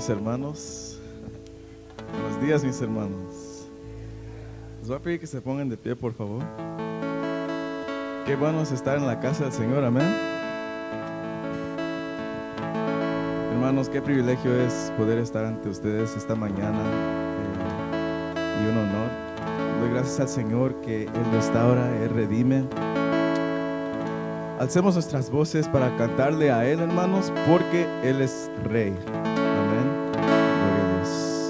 mis hermanos. Buenos días, mis hermanos. Les voy a pedir que se pongan de pie, por favor. Qué bueno es estar en la casa del Señor, amén. Hermanos, qué privilegio es poder estar ante ustedes esta mañana y un honor. Doy gracias al Señor que Él restaura, Él redime. Alcemos nuestras voces para cantarle a Él, hermanos, porque Él es Rey. Amén. Gloria a Dios.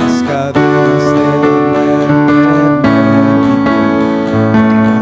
Las cadenas de la muerte me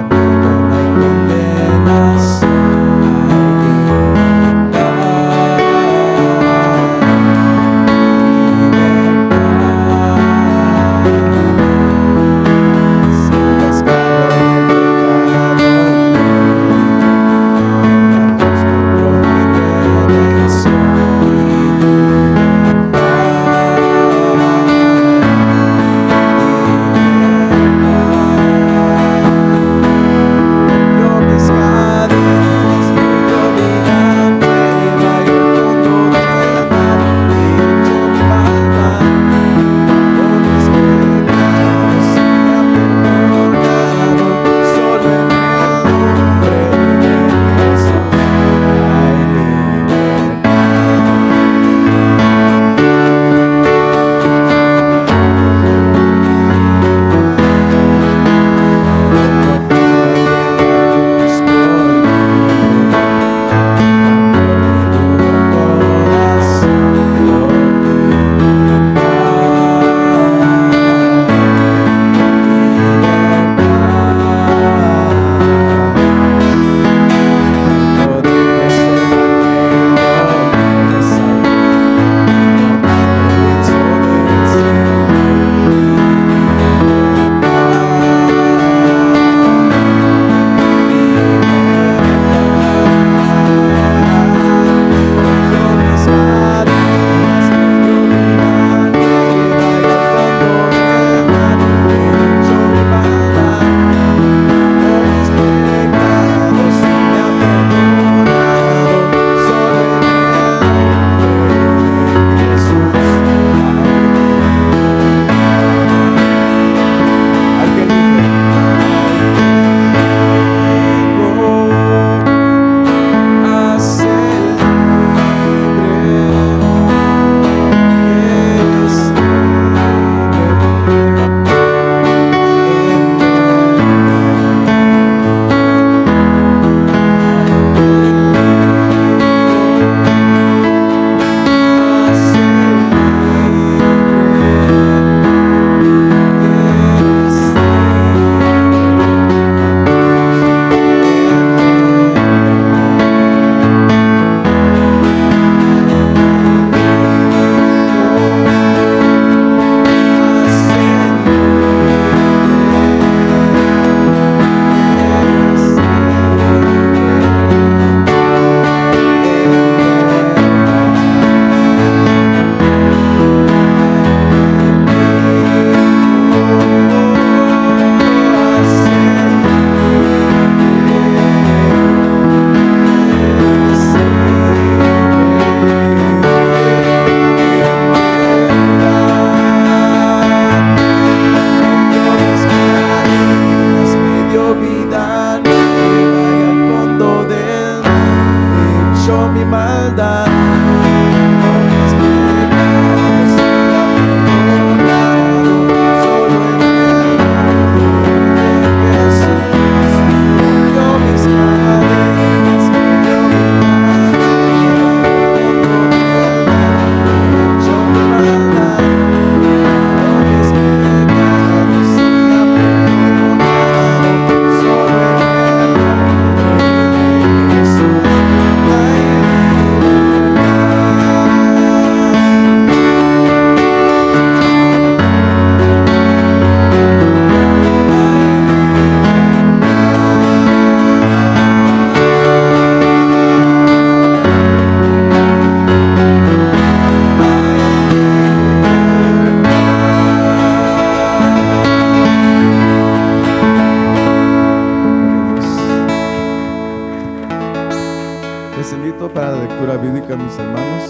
lectura bíblica, mis hermanos.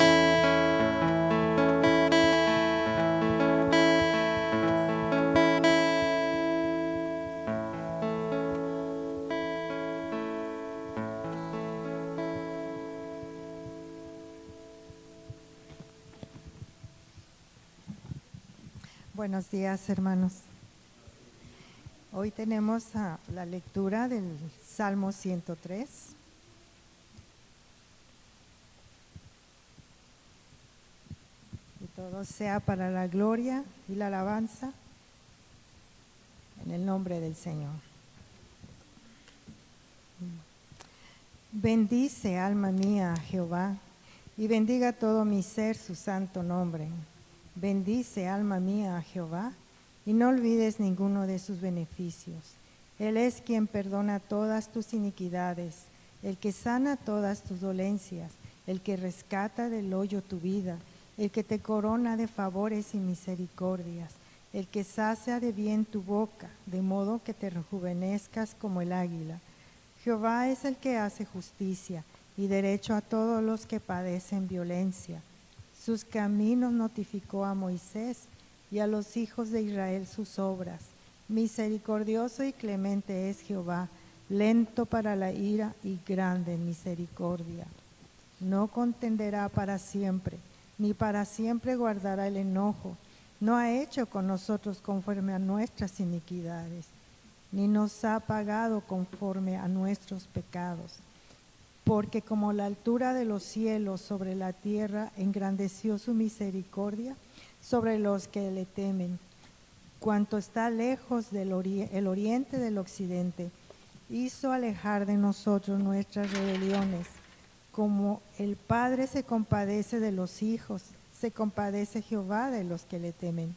Buenos días, hermanos. Hoy tenemos la lectura del Salmo 103. Y todo sea para la gloria y la alabanza en el nombre del Señor. Bendice, alma mía, a Jehová, y bendiga todo mi ser su santo nombre. Bendice, alma mía, a Jehová, y no olvides ninguno de sus beneficios. Él es quien perdona todas tus iniquidades, el que sana todas tus dolencias, el que rescata del hoyo tu vida, el que te corona de favores y misericordias, el que sacia de bien tu boca, de modo que te rejuvenezcas como el águila. Jehová es el que hace justicia y derecho a todos los que padecen violencia. Sus caminos notificó a Moisés y a los hijos de Israel sus obras. Misericordioso y clemente es Jehová, lento para la ira y grande en misericordia. No contenderá para siempre, ni para siempre guardará el enojo. No ha hecho con nosotros conforme a nuestras iniquidades, ni nos ha pagado conforme a nuestros pecados. Porque como la altura de los cielos sobre la tierra, engrandeció su misericordia sobre los que le temen. Cuanto está lejos el oriente del occidente, hizo alejar de nosotros nuestras rebeliones. Como el Padre se compadece de los hijos, se compadece Jehová de los que le temen.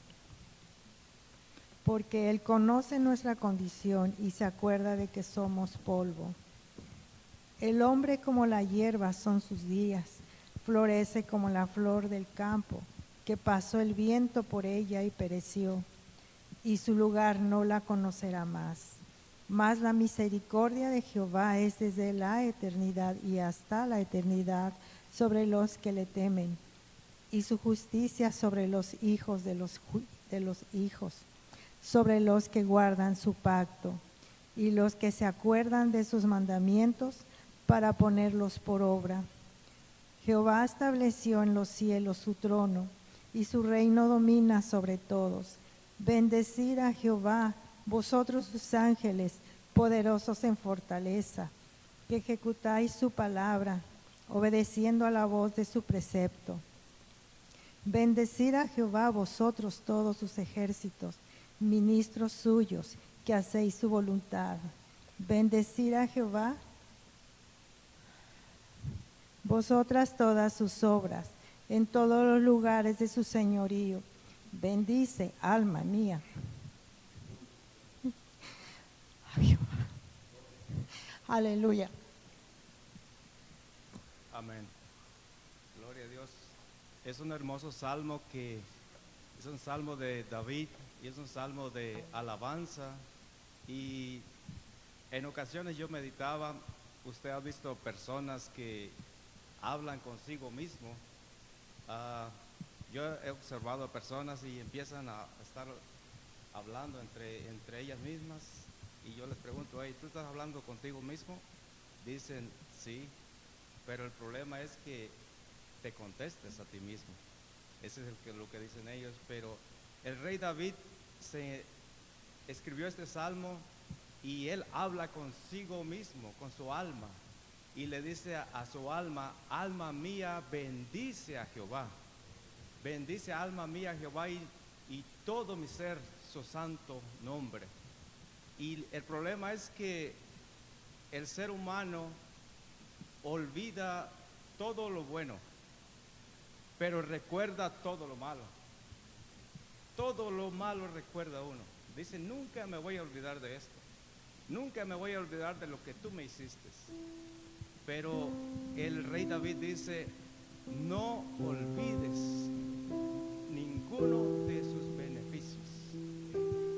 Porque Él conoce nuestra condición y se acuerda de que somos polvo. El hombre como la hierba son sus días, florece como la flor del campo, que pasó el viento por ella y pereció, y su lugar no la conocerá más. Mas la misericordia de Jehová es desde la eternidad y hasta la eternidad sobre los que le temen, y su justicia sobre los hijos de los hijos, sobre los que guardan su pacto, y los que se acuerdan de sus mandamientos para ponerlos por obra. Jehová estableció en los cielos su trono, y su reino domina sobre todos. Bendecid a Jehová, vosotros sus ángeles, poderosos en fortaleza, que ejecutáis su palabra, obedeciendo a la voz de su precepto. Bendecid a Jehová, vosotros todos sus ejércitos, ministros suyos, que hacéis su voluntad. Bendecid a Jehová, vosotras todas sus obras, en todos los lugares de su señorío. Bendice, alma mía. Aleluya. Amén. Gloria a Dios. Es un hermoso salmo que es un salmo de David y es un salmo de alabanza. Y en ocasiones yo meditaba, usted ha visto personas que hablan consigo mismo. Yo he observado personas y empiezan a estar hablando entre ellas mismas, y yo les pregunto, hey, ¿tú estás hablando contigo mismo? Dicen, sí, pero el problema es que te contestes a ti mismo. Ese es lo que dicen ellos. Pero el rey David escribió este salmo y él habla consigo mismo, con su alma, y le dice a su alma, alma mía, bendice a Jehová. Bendice, alma mía, a Jehová, y todo mi ser su santo nombre. Y el problema es que el ser humano olvida todo lo bueno, pero recuerda todo lo malo. Todo lo malo recuerda uno. Dice, nunca me voy a olvidar de esto. Nunca me voy a olvidar de lo que tú me hiciste. Pero el rey David dice, no olvides ninguno de sus beneficios.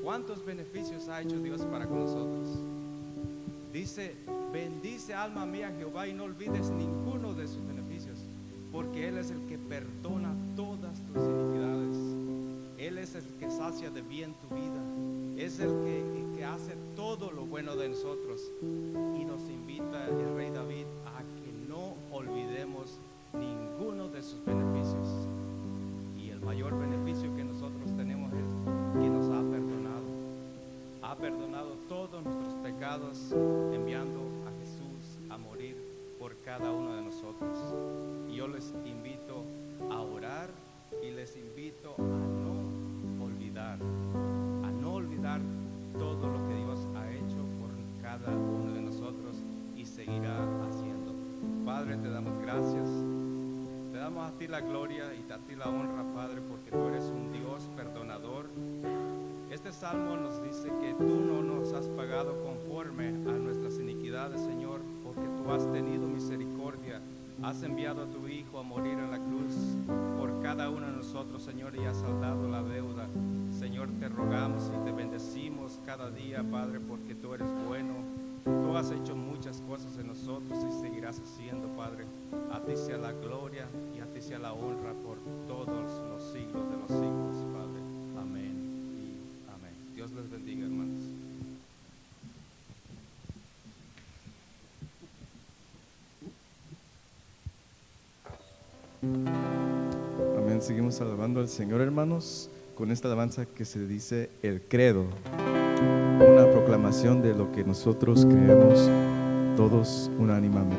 ¿Cuántos beneficios ha hecho Dios para con nosotros? Dice, bendice, alma mía, Jehová, y no olvides ninguno de sus beneficios. porque Él es el que perdona todas tus iniquidades. Él es el que sacia de bien tu vida. Es el que hace todo lo bueno de nosotros. Y nos invita el rey David a que no olvidemos ninguno de sus beneficios. Y el mayor beneficio que nosotros tenemos es que nos ha perdonado. Ha perdonado todos nuestros pecados, enviando a Jesús a morir por cada uno de nosotros. Y yo les invito a orar y les invito a no olvidar todo lo que Dios ha hecho por cada uno de nosotros y seguirá haciendo. Padre, te damos gracias, te damos a ti la gloria y a ti la honra, Padre, porque tú eres un Dios perdonador. Este salmo nos dice que tú no nos has pagado conforme a nuestras iniquidades, Señor, porque tú has tenido misericordia, has enviado a tu Hijo a morir en la cruz por cada uno de nosotros, Señor, y has saldado la deuda. Señor, te rogamos y te bendecimos cada día, Padre, porque tú eres bueno. Tú has hecho muchas cosas en nosotros y seguirás haciendo, Padre. A ti sea la gloria y a ti sea la honra por todos los siglos de los siglos, Padre. Amén y amén. Dios les bendiga, hermanos. Amén. Seguimos alabando al Señor, hermanos, con esta alabanza que se dice el credo, una proclamación de lo que nosotros creemos todos unánimemente.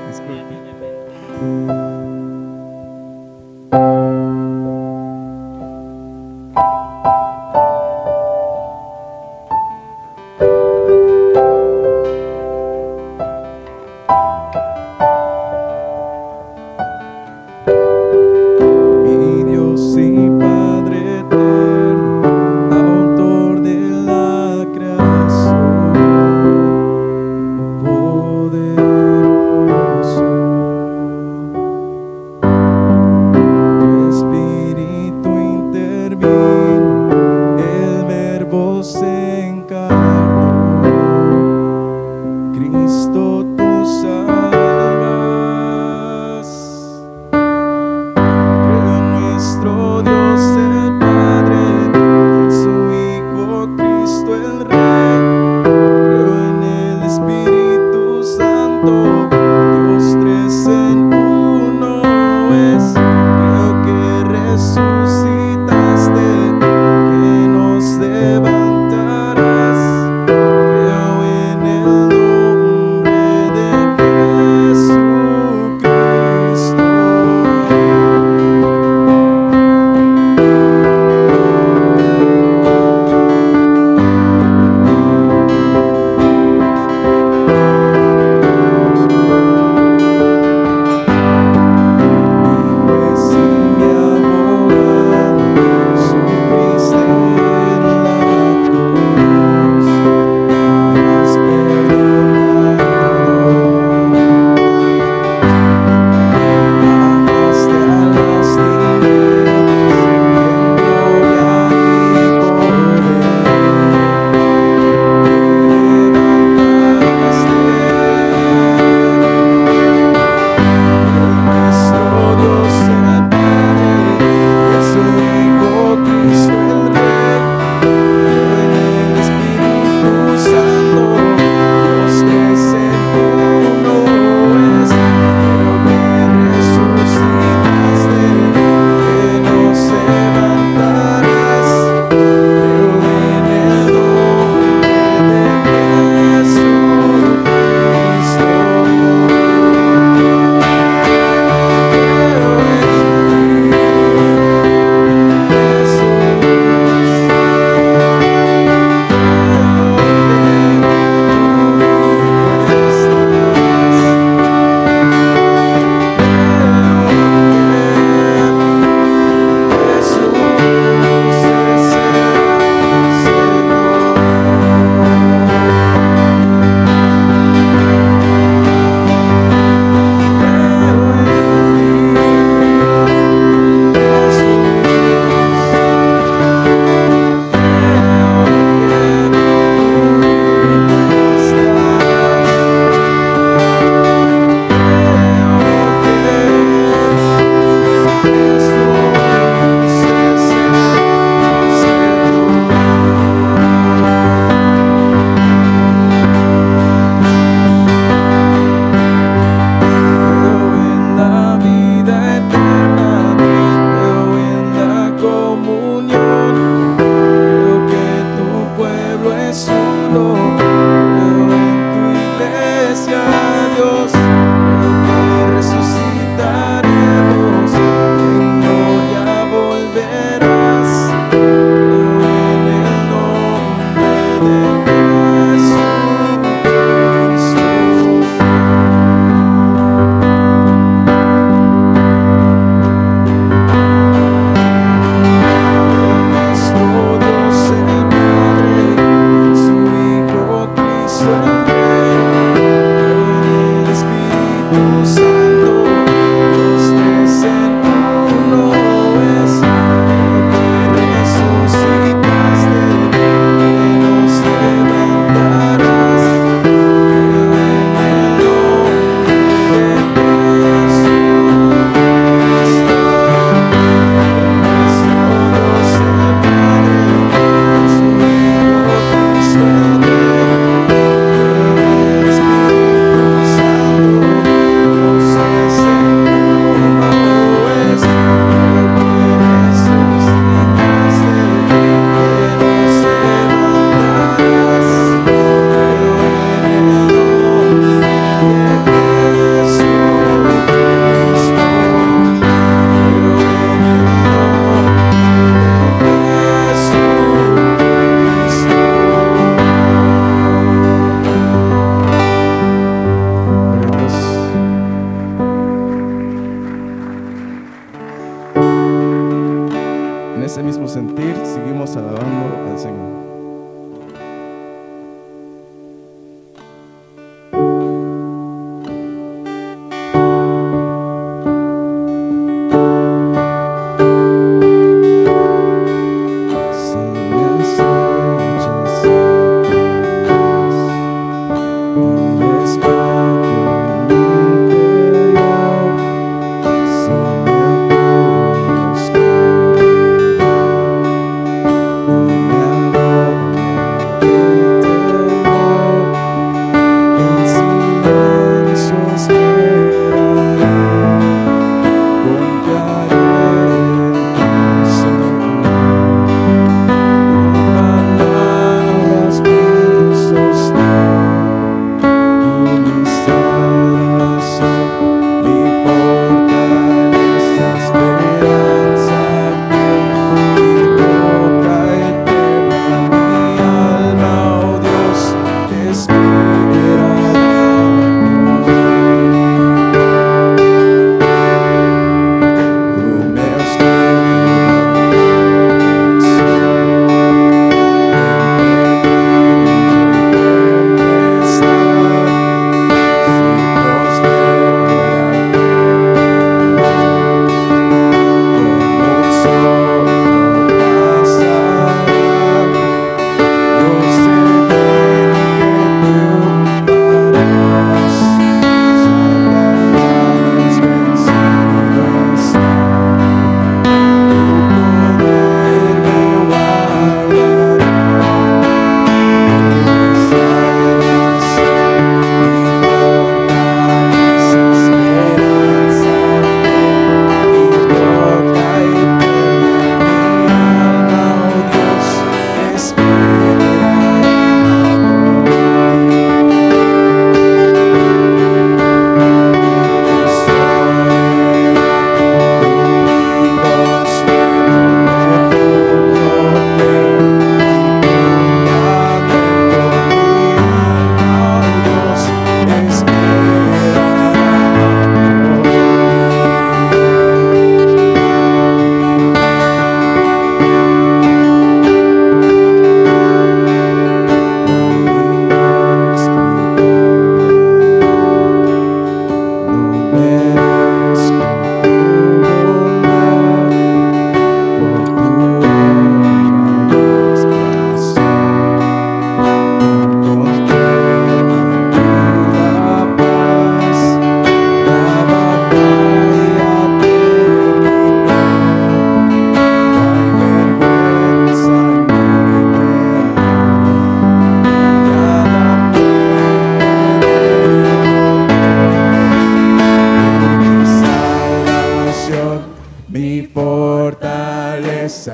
Disculpe. ese mismo sentir, seguimos alabando al Señor.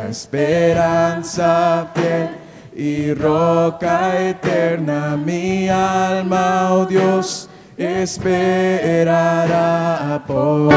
Esperanza fiel y roca eterna, mi alma, oh Dios, esperará por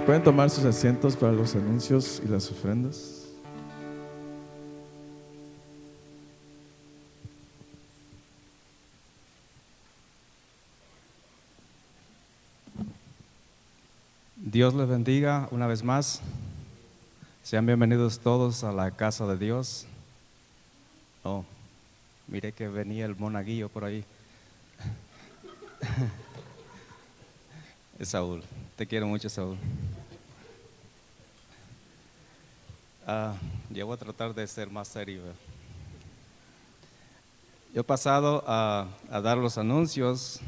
Pueden tomar sus asientos para los anuncios y las ofrendas. Dios les bendiga una vez más. Sean bienvenidos todos a la casa de Dios. Oh, miré que venía el monaguillo por ahí. Es Saúl. Te quiero mucho, Saúl. Yo voy a tratar de ser más serio. Yo he pasado a dar los anuncios.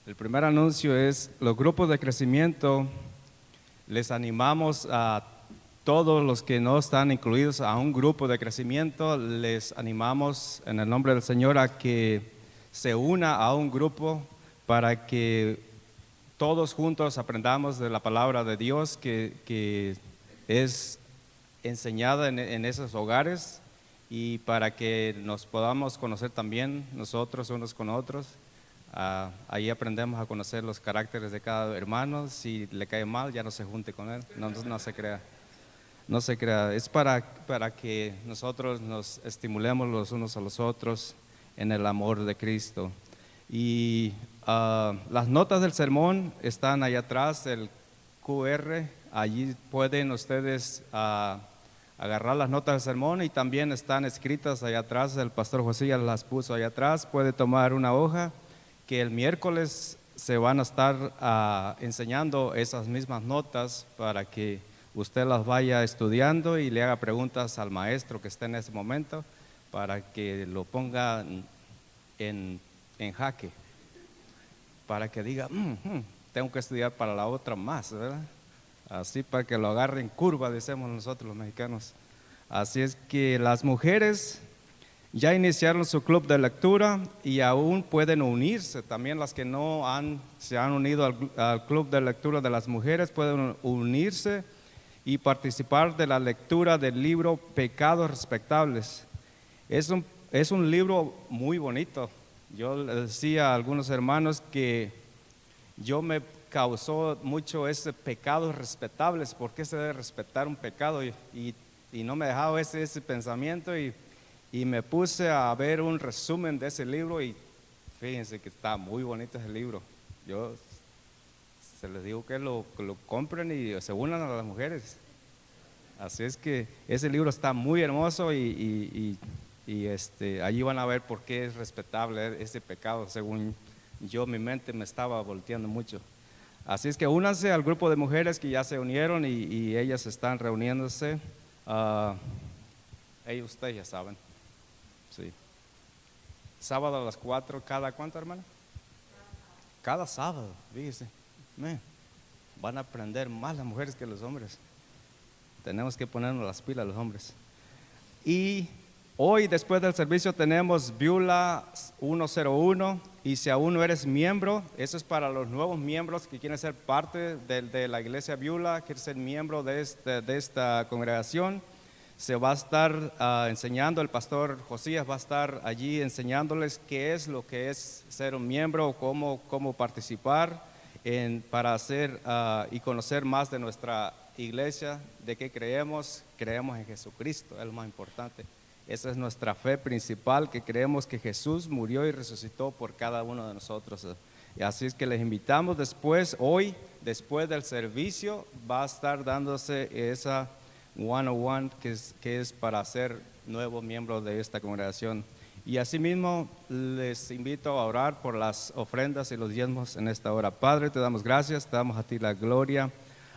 El primer anuncio es los grupos de crecimiento. Les animamos a todos los que no están incluidos a un grupo de crecimiento, les animamos en el nombre del Señor a que se una a un grupo para que todos juntos aprendamos de la palabra de Dios que es enseñada en esos hogares, y para que nos podamos conocer también nosotros unos con otros. Ahí aprendemos a conocer los caracteres de cada hermano. Si le cae mal, ya no se junte con él, no se crea. No se crea, es para que nosotros nos estimulemos los unos a los otros en el amor de Cristo. Y las notas del sermón están allá atrás, el QR, allí pueden ustedes agarrar las notas del sermón, y también están escritas allá atrás, el pastor José ya las puso allá atrás. Puede tomar una hoja, que el miércoles se van a estar enseñando esas mismas notas para que usted las vaya estudiando y le haga preguntas al maestro que esté en ese momento, para que lo ponga en jaque, para que diga, tengo que estudiar para la otra más, ¿verdad? Así, para que lo agarre en curva, decimos nosotros los mexicanos. Así es que las mujeres ya iniciaron su club de lectura y aún pueden unirse. También las que no se han unido al club de lectura de las mujeres pueden unirse y participar de la lectura del libro Pecados Respetables. Es un libro muy bonito. Yo le decía a algunos hermanos que yo me causó mucho ese pecados respetables. ¿Por qué se debe respetar un pecado? Y no me dejaba ese pensamiento, y me puse a ver un resumen de ese libro, y fíjense que está muy bonito ese libro. Yo se les digo que lo compren y se unan a las mujeres. Así es que ese libro está muy hermoso, y allí van a ver por qué es respetable ese pecado. Según yo, mi mente me estaba volteando mucho. Así es que únanse al grupo de mujeres que ya se unieron, y ellas están reuniéndose. Ustedes ya saben. Sí. Sábado a las 4, ¿cada cuánto, hermano? Cada sábado, fíjese. Van a aprender más las mujeres que los hombres. Tenemos que ponernos las pilas los hombres. Y hoy, después del servicio, tenemos Beulah 101, y si aún no eres miembro, eso es para los nuevos miembros que quieren ser parte de la iglesia Beulah, quieren ser miembro de esta congregación. Se va a estar enseñando, el pastor Josías va a estar allí enseñándoles qué es lo que es ser un miembro, cómo participar para hacer y conocer más de nuestra iglesia, de qué creemos en Jesucristo, es lo más importante. Esa es nuestra fe principal, que creemos que Jesús murió y resucitó por cada uno de nosotros. Y así es que les invitamos hoy, después del servicio, va a estar dándose esa 101 que es para ser nuevo miembro de esta congregación. Y asimismo les invito a orar por las ofrendas y los diezmos en esta hora. Padre, te damos gracias, te damos a ti la gloria,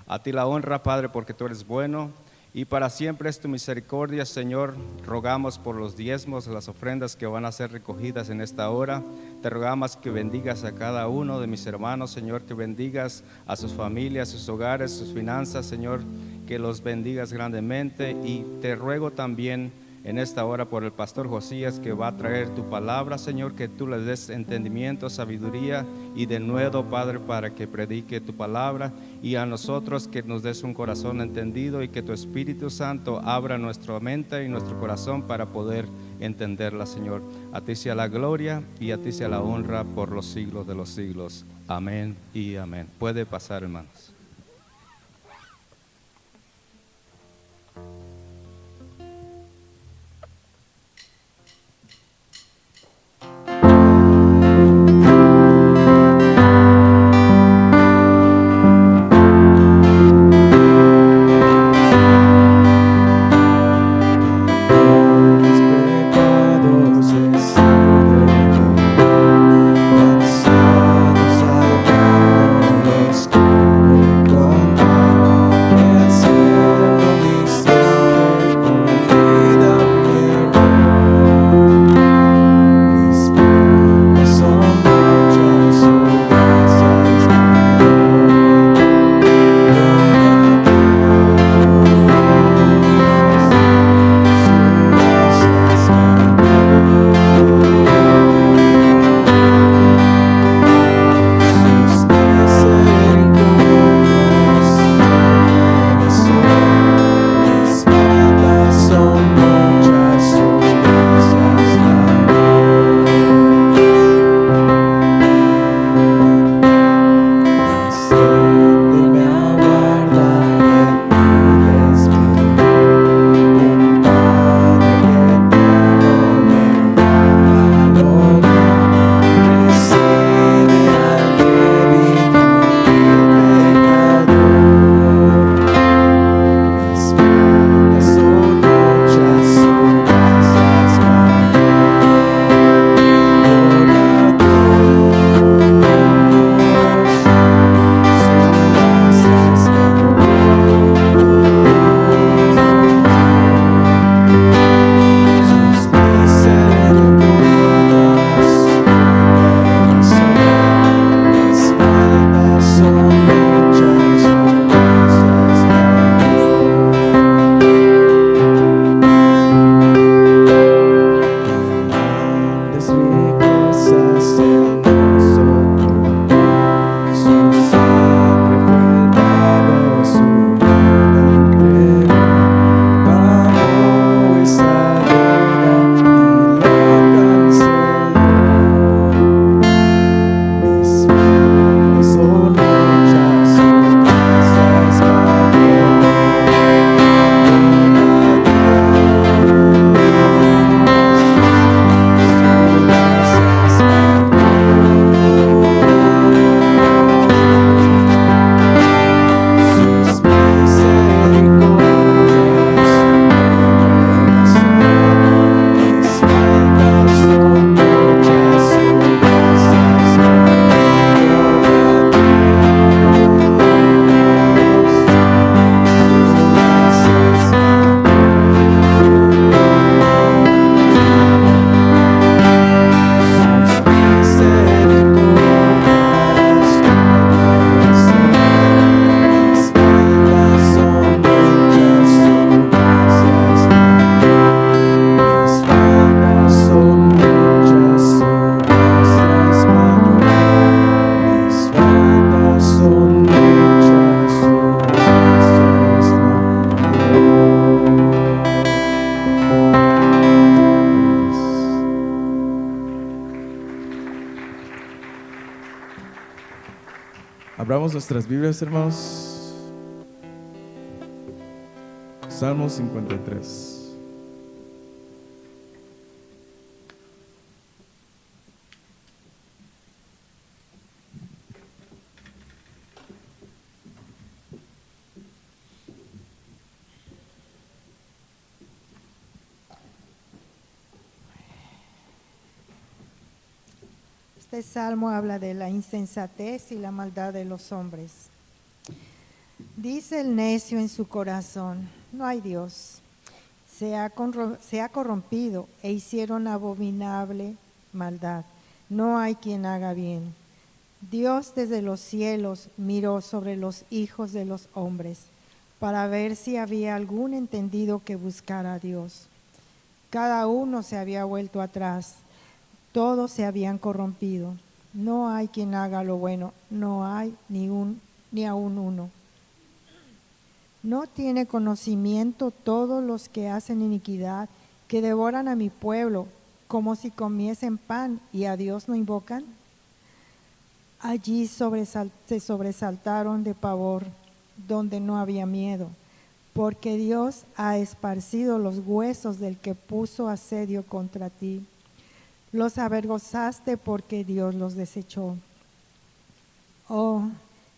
a ti la honra, Padre, porque tú eres bueno y para siempre es tu misericordia. Señor, rogamos por los diezmos, las ofrendas que van a ser recogidas en esta hora. Te rogamos que bendigas a cada uno de mis hermanos, Señor, que bendigas a sus familias, sus hogares, sus finanzas, Señor, que los bendigas grandemente. Y te ruego también en esta hora por el pastor Josías, que va a traer tu palabra, Señor, que tú le des entendimiento, sabiduría y denuedo, Padre, para que predique tu palabra, y a nosotros que nos des un corazón entendido y que tu Espíritu Santo abra nuestra mente y nuestro corazón para poder entenderla, Señor. A ti sea la gloria y a ti sea la honra por los siglos de los siglos. Amén y amén. Puede pasar, hermanos. Abramos nuestras Biblias, hermanos. Salmo 53. Este salmo habla de la insensatez y la maldad de los hombres. Dice el necio en su corazón: no hay Dios. Se ha corrompido e hicieron abominable maldad. No hay quien haga bien. Dios desde los cielos miró sobre los hijos de los hombres para ver si había algún entendido que buscara a Dios. Cada uno se había vuelto atrás, todos se habían corrompido. No hay quien haga lo bueno, no hay ni aun uno. ¿No tiene conocimiento todos los que hacen iniquidad, que devoran a mi pueblo como si comiesen pan y a Dios no invocan? Allí se sobresaltaron de pavor, donde no había miedo, porque Dios ha esparcido los huesos del que puso asedio contra ti. Los avergonzaste porque Dios los desechó. Oh,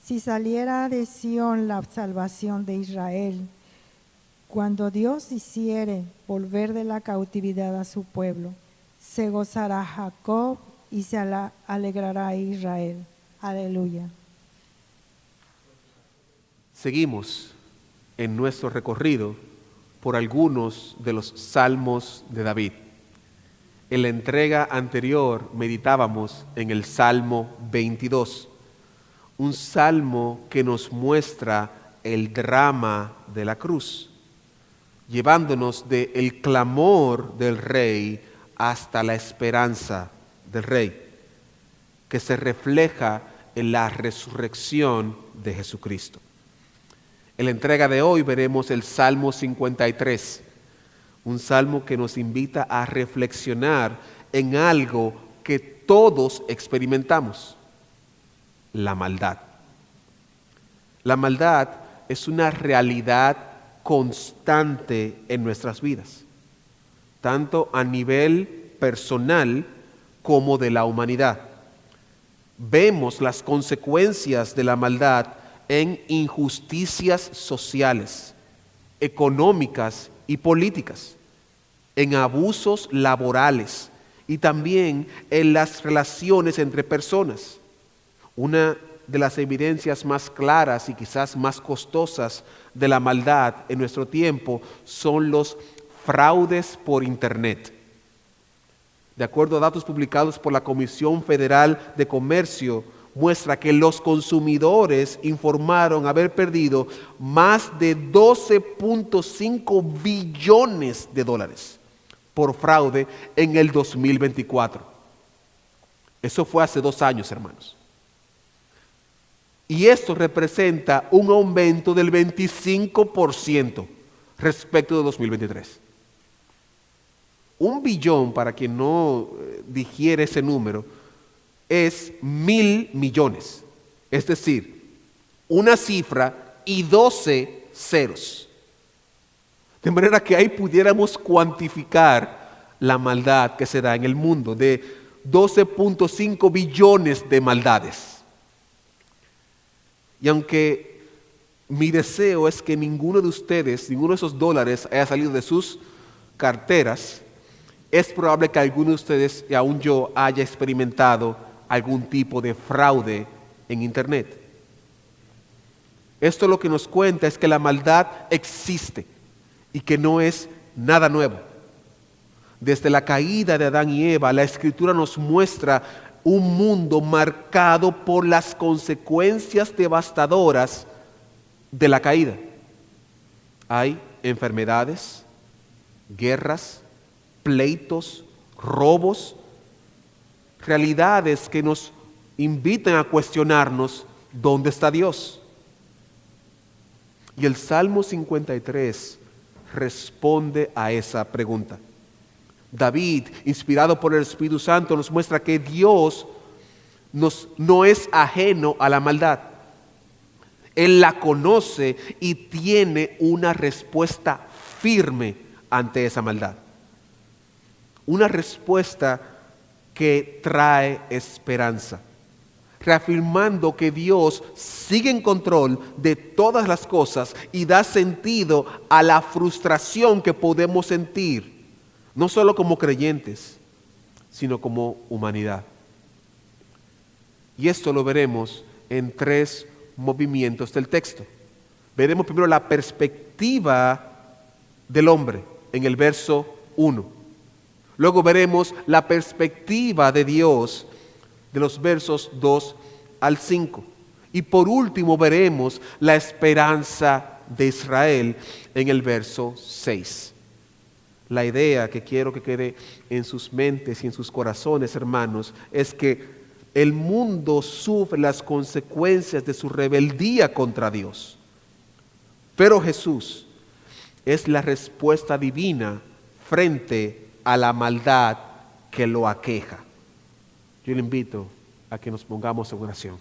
si saliera de Sión la salvación de Israel, cuando Dios hiciere volver de la cautividad a su pueblo, se gozará Jacob y se alegrará Israel. Aleluya. Seguimos en nuestro recorrido por algunos de los salmos de David. En la entrega anterior meditábamos en el Salmo 22, un salmo que nos muestra el drama de la cruz, llevándonos del clamor del rey hasta la esperanza del rey, que se refleja en la resurrección de Jesucristo. En la entrega de hoy veremos el Salmo 53, un salmo que nos invita a reflexionar en algo que todos experimentamos: la maldad. La maldad es una realidad constante en nuestras vidas, tanto a nivel personal como de la humanidad. Vemos las consecuencias de la maldad en injusticias sociales, económicas y políticas, en abusos laborales y también en las relaciones entre personas. Una de las evidencias más claras y quizás más costosas de la maldad en nuestro tiempo son los fraudes por Internet. De acuerdo a datos publicados por la Comisión Federal de Comercio, muestra que los consumidores informaron haber perdido más de 12.5 billones de dólares por fraude en el 2024. Eso fue hace 2 años, hermanos. Y esto representa un aumento del 25% respecto de 2023. 1 billón, para quien no digiere ese número, es 1,000 millones. Es decir, una cifra y 12 ceros. De manera que ahí pudiéramos cuantificar la maldad que se da en el mundo, de 12.5 billones de maldades. Y aunque mi deseo es que ninguno de ustedes, ninguno de esos dólares haya salido de sus carteras, es probable que alguno de ustedes y aún yo haya experimentado algún tipo de fraude en Internet. Esto lo que nos cuenta es que la maldad existe y que no es nada nuevo. Desde la caída de Adán y Eva, la Escritura nos muestra un mundo marcado por las consecuencias devastadoras de la caída. Hay enfermedades, guerras, pleitos, robos, realidades que nos invitan a cuestionarnos dónde está Dios. Y el Salmo 53 responde a esa pregunta. David, inspirado por el Espíritu Santo, nos muestra que Dios no es ajeno a la maldad. Él la conoce y tiene una respuesta firme ante esa maldad. Una respuesta que trae esperanza, reafirmando que Dios sigue en control de todas las cosas y da sentido a la frustración que podemos sentir, no solo como creyentes, sino como humanidad. Y esto lo veremos en 3 movimientos del texto. Veremos primero la perspectiva del hombre en el verso 1. Luego veremos la perspectiva de Dios de los versos 2 al 5. Y por último veremos la esperanza de Israel en el verso 6. La idea que quiero que quede en sus mentes y en sus corazones, hermanos, es que el mundo sufre las consecuencias de su rebeldía contra Dios. Pero Jesús es la respuesta divina frente a la maldad que lo aqueja. Yo le invito a que nos pongamos en oración.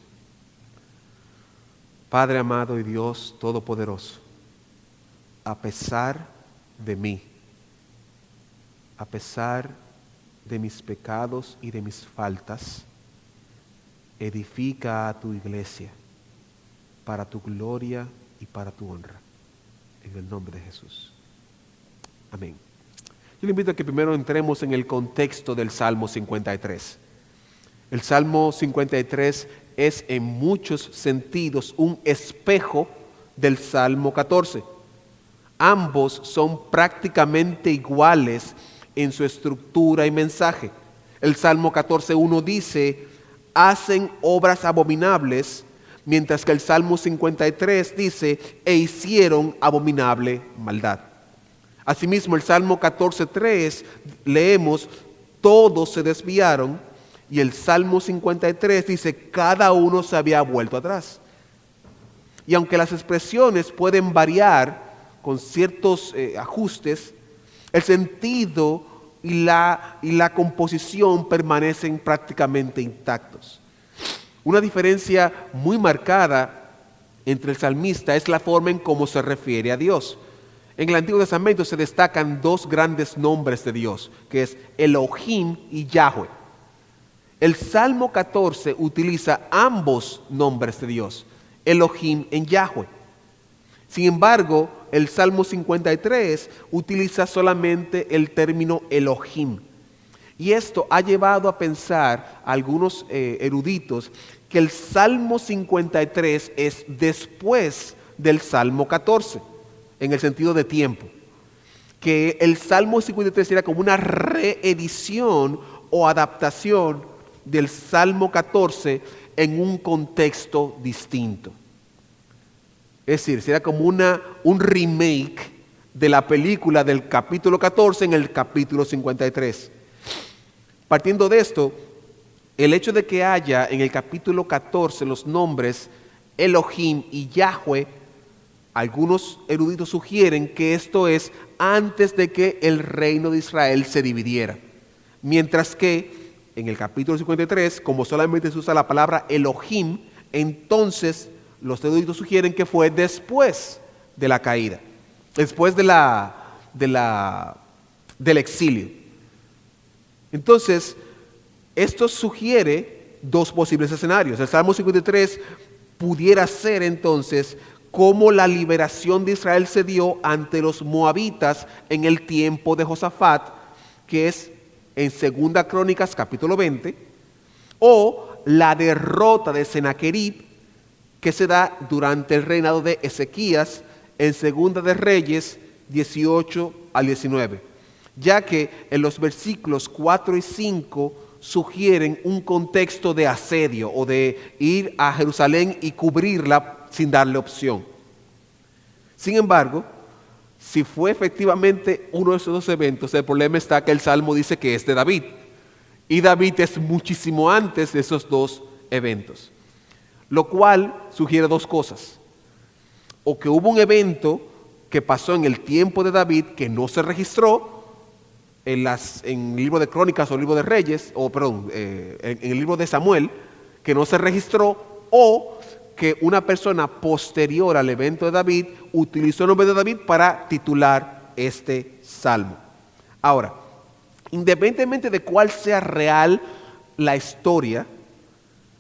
Padre amado y Dios todopoderoso, a pesar de mí, a pesar de mis pecados y de mis faltas, edifica a tu iglesia para tu gloria y para tu honra. En el nombre de Jesús. Amén. Yo le invito a que primero entremos en el contexto del Salmo 53. El Salmo 53 es en muchos sentidos un espejo del Salmo 14. Ambos son prácticamente iguales en su estructura y mensaje. El Salmo 14:1 dice: hacen obras abominables, mientras que el Salmo 53 dice: e hicieron abominable maldad. Asimismo, el Salmo 14:3 leemos: todos se desviaron, y el Salmo 53 dice: cada uno se había vuelto atrás. Y aunque las expresiones pueden variar con ciertos ajustes, el sentido y la composición permanecen prácticamente intactos. Una diferencia muy marcada entre el salmista es la forma en cómo se refiere a Dios. En el Antiguo Testamento se destacan dos grandes nombres de Dios, que es Elohim y Yahweh. El Salmo 14 utiliza ambos nombres de Dios, Elohim y Yahweh. Sin embargo, el Salmo 53 utiliza solamente el término Elohim. Y esto ha llevado a pensar a algunos eruditos que el Salmo 53 es después del Salmo 14, en el sentido de tiempo. Que el Salmo 53 era como una reedición o adaptación del Salmo 14 en un contexto distinto. Es decir, será como un remake de la película del capítulo 14 en el capítulo 53. Partiendo de esto, el hecho de que haya en el capítulo 14 los nombres Elohim y Yahweh, algunos eruditos sugieren que esto es antes de que el reino de Israel se dividiera. Mientras que en el capítulo 53, como solamente se usa la palabra Elohim, entonces los eruditos sugieren que fue después de la caída, después del exilio. Entonces, esto sugiere dos posibles escenarios. El Salmo 53 pudiera ser entonces cómo la liberación de Israel se dio ante los moabitas en el tiempo de Josafat, que es en 2 Crónicas capítulo 20, o la derrota de Senaquerib, que se da durante el reinado de Ezequías en 2 de Reyes 18 al 19, ya que en los versículos 4 y 5 sugieren un contexto de asedio o de ir a Jerusalén y cubrirla sin darle opción. Sin embargo, si fue efectivamente uno de esos dos eventos, el problema está que el Salmo dice que es de David, y David es muchísimo antes de esos dos eventos. Lo cual sugiere dos cosas: o que hubo un evento que pasó en el tiempo de David que no se registró en el libro de Crónicas o el libro de Reyes, en el libro de Samuel, que no se registró, o que una persona posterior al evento de David utilizó el nombre de David para titular este salmo. Ahora, independientemente de cuál sea real la historia,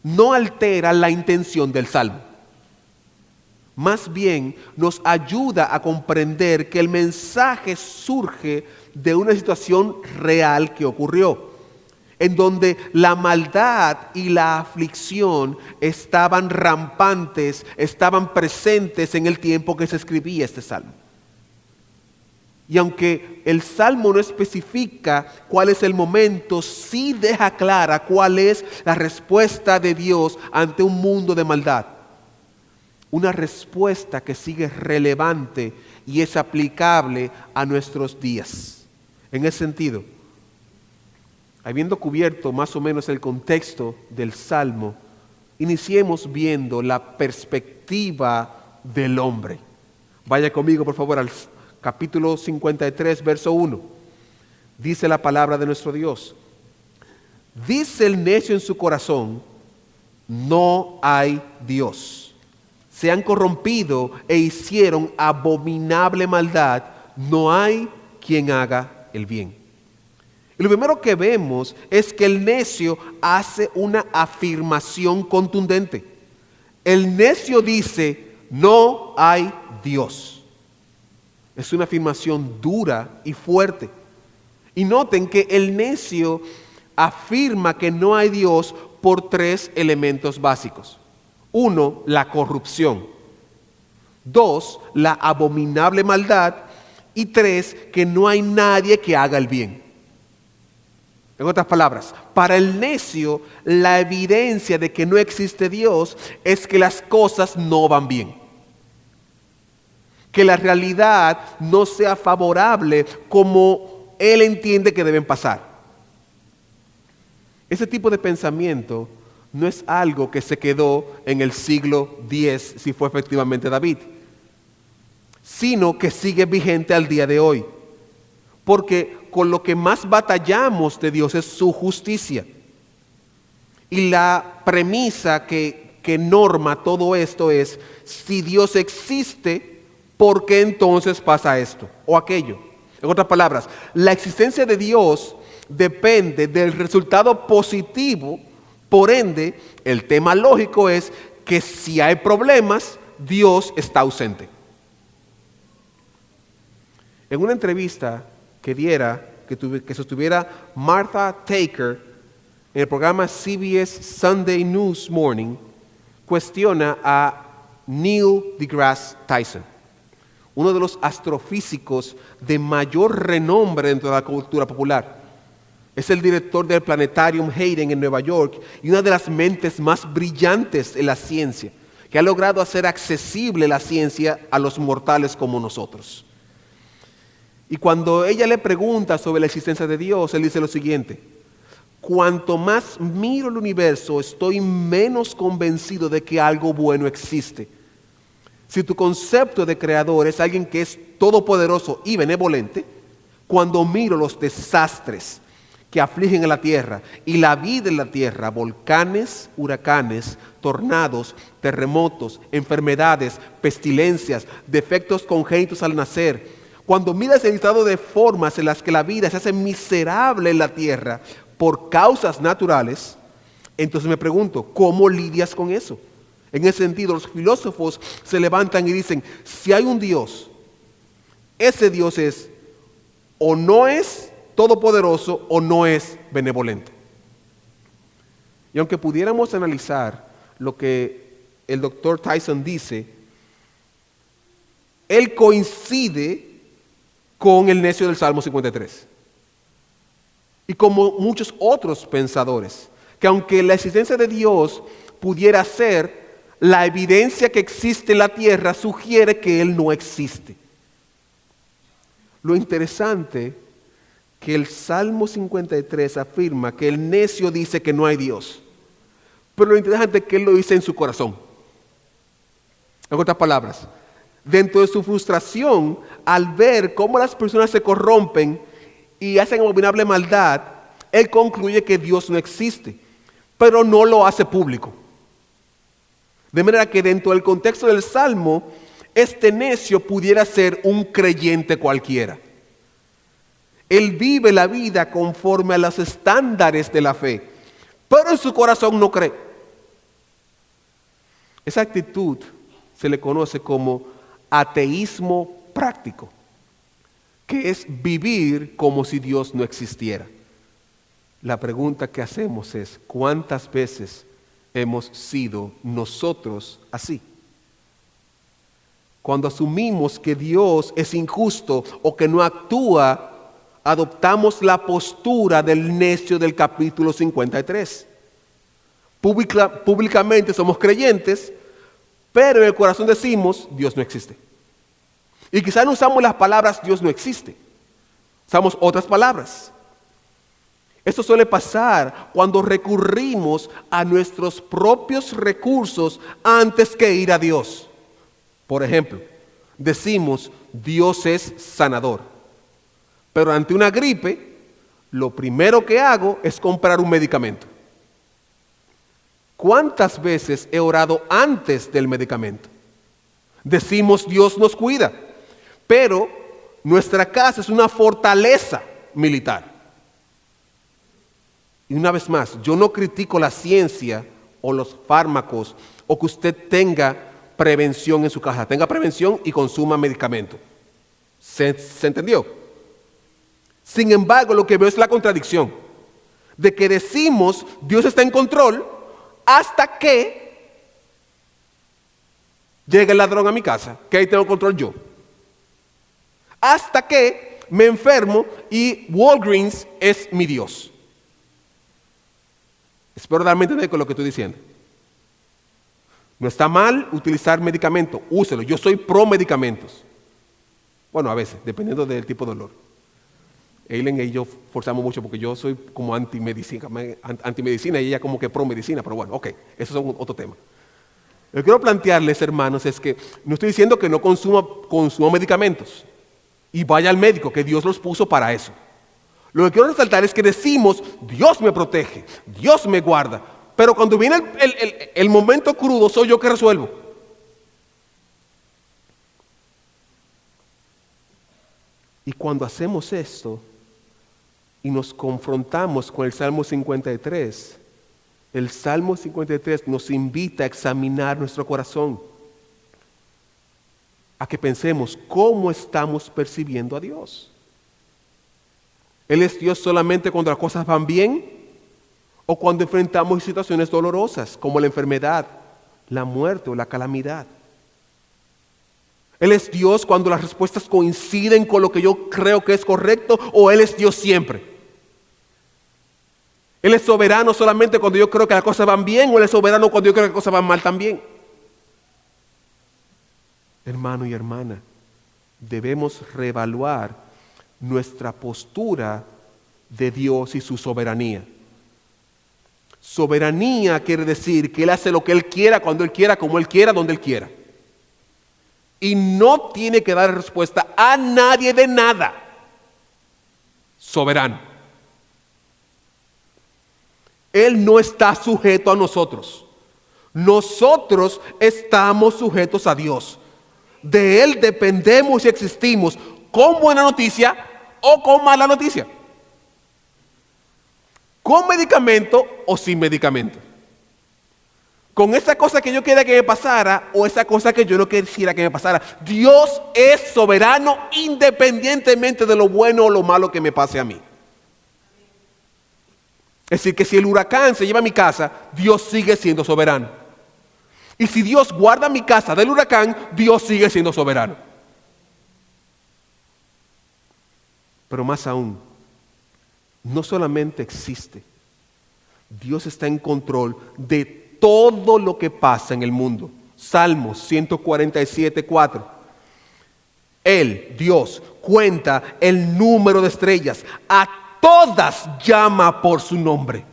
no altera la intención del salmo. Más bien nos ayuda a comprender que el mensaje surge de una situación real que ocurrió, en donde la maldad y la aflicción estaban rampantes, estaban presentes en el tiempo que se escribía este salmo. Y aunque el Salmo no especifica cuál es el momento, sí deja clara cuál es la respuesta de Dios ante un mundo de maldad. Una respuesta que sigue relevante y es aplicable a nuestros días. En ese sentido, habiendo cubierto más o menos el contexto del Salmo, iniciemos viendo la perspectiva del hombre. Vaya conmigo, por favor, al capítulo 53, verso 1. Dice la palabra de nuestro Dios: dice el necio en su corazón, no hay Dios. Se han corrompido e hicieron abominable maldad, no hay quien haga el bien. Y lo primero que vemos es que el necio hace una afirmación contundente. El necio dice, no hay Dios. Es una afirmación dura y fuerte. Y noten que el necio afirma que no hay Dios por tres elementos básicos. 1, la corrupción. 2, la abominable maldad. Y 3, que no hay nadie que haga el bien. En otras palabras, para el necio, la evidencia de que no existe Dios es que las cosas no van bien. Que la realidad no sea favorable como él entiende que deben pasar. Ese tipo de pensamiento no es algo que se quedó en el siglo X, si fue efectivamente David, sino que sigue vigente al día de hoy. Porque con lo que más batallamos de Dios es su justicia. Y la premisa que norma todo esto es, si Dios existe, ¿por qué entonces pasa esto o aquello? En otras palabras, la existencia de Dios depende del resultado positivo. Por ende, el tema lógico es que si hay problemas, Dios está ausente. En una entrevista que sostuviera Martha Taker en el programa CBS Sunday News Morning, cuestiona a Neil deGrasse Tyson, uno de los astrofísicos de mayor renombre dentro de la cultura popular. Es el director del Planetarium Hayden en Nueva York y una de las mentes más brillantes en la ciencia, que ha logrado hacer accesible la ciencia a los mortales como nosotros. Y cuando ella le pregunta sobre la existencia de Dios, él dice lo siguiente: cuanto más miro el universo, estoy menos convencido de que algo bueno existe. Si tu concepto de creador es alguien que es todopoderoso y benevolente, cuando miro los desastres que afligen a la tierra y la vida en la tierra, volcanes, huracanes, tornados, terremotos, enfermedades, pestilencias, defectos congénitos al nacer, cuando miras el listado de formas en las que la vida se hace miserable en la tierra por causas naturales, entonces me pregunto, ¿cómo lidias con eso? En ese sentido, los filósofos se levantan y dicen, si hay un Dios, ese Dios es o no es todopoderoso o no es benevolente. Y aunque pudiéramos analizar lo que el doctor Tyson dice, él coincide con el necio del Salmo 53. Y como muchos otros pensadores, que aunque la existencia de Dios pudiera ser, la evidencia que existe en la tierra sugiere que Él no existe. Lo interesante que el Salmo 53 afirma que el necio dice que no hay Dios, pero lo interesante es que él lo dice en su corazón. En otras palabras, dentro de su frustración, al ver cómo las personas se corrompen y hacen abominable maldad, él concluye que Dios no existe, pero no lo hace público. De manera que dentro del contexto del Salmo, este necio pudiera ser un creyente cualquiera. Él vive la vida conforme a los estándares de la fe, pero en su corazón no cree. Esa actitud se le conoce como ateísmo práctico, que es vivir como si Dios no existiera. La pregunta que hacemos es, ¿cuántas veces hemos sido nosotros así? Cuando asumimos que Dios es injusto o que no actúa, adoptamos la postura del necio del capítulo 53. Públicamente somos creyentes, pero en el corazón decimos, Dios no existe. Y quizás no usamos las palabras Dios no existe, Usamos otras palabras. Esto suele pasar cuando recurrimos a nuestros propios recursos antes que ir a Dios. Por ejemplo, decimos, Dios es sanador. Pero ante una gripe, lo primero que hago es comprar un medicamento. ¿Cuántas veces he orado antes del medicamento? Decimos, Dios nos cuida. Pero nuestra casa es una fortaleza militar. Y una vez más, yo no critico la ciencia o los fármacos o que usted tenga prevención en su casa. Tenga prevención y consuma medicamento. ¿Se entendió? Sin embargo, lo que veo es la contradicción de que decimos Dios está en control hasta que llegue el ladrón a mi casa, que ahí tengo control yo. Hasta que me enfermo y Walgreens es mi Dios. Espero darme a entender con lo que estoy diciendo. No está mal utilizar medicamento, úselo. Yo soy pro medicamentos. Bueno, a veces, dependiendo del tipo de dolor. Eileen y yo forzamos mucho porque yo soy como antimedicina y ella como que pro medicina, pero bueno, ok, eso es otro tema. Lo que quiero plantearles, hermanos, es que no estoy diciendo que no consuma medicamentos y vaya al médico, que Dios los puso para eso. Lo que quiero resaltar es que decimos, Dios me protege, Dios me guarda, pero cuando viene el momento crudo, soy yo que resuelvo. Y cuando hacemos esto y nos confrontamos con el Salmo 53, el Salmo 53 nos invita a examinar nuestro corazón, a que pensemos cómo estamos percibiendo a Dios. ¿Él es Dios solamente cuando las cosas van bien o cuando enfrentamos situaciones dolorosas como la enfermedad, la muerte o la calamidad? ¿Él es Dios cuando las respuestas coinciden con lo que yo creo que es correcto o Él es Dios siempre? ¿Él es soberano solamente cuando yo creo que las cosas van bien o Él es soberano cuando yo creo que las cosas van mal también? Hermano y hermana, debemos reevaluar nuestra postura de Dios y su soberanía. Soberanía quiere decir que Él hace lo que Él quiera, cuando Él quiera, como Él quiera, donde Él quiera. Y no tiene que dar respuesta a nadie de nada. Soberano. Él no está sujeto a nosotros. Nosotros estamos sujetos a Dios. De Él dependemos y existimos con buena noticia o con mala noticia. Con medicamento o sin medicamento. Con esa cosa que yo quería que me pasara o esa cosa que yo no quisiera que me pasara. Dios es soberano independientemente de lo bueno o lo malo que me pase a mí. Es decir, que si el huracán se lleva a mi casa, Dios sigue siendo soberano. Y si Dios guarda mi casa del huracán, Dios sigue siendo soberano. Pero más aún, no solamente existe, Dios está en control de todo lo que pasa en el mundo. Salmos 147:4. Él, Dios, cuenta el número de estrellas, a todas llama por su nombre.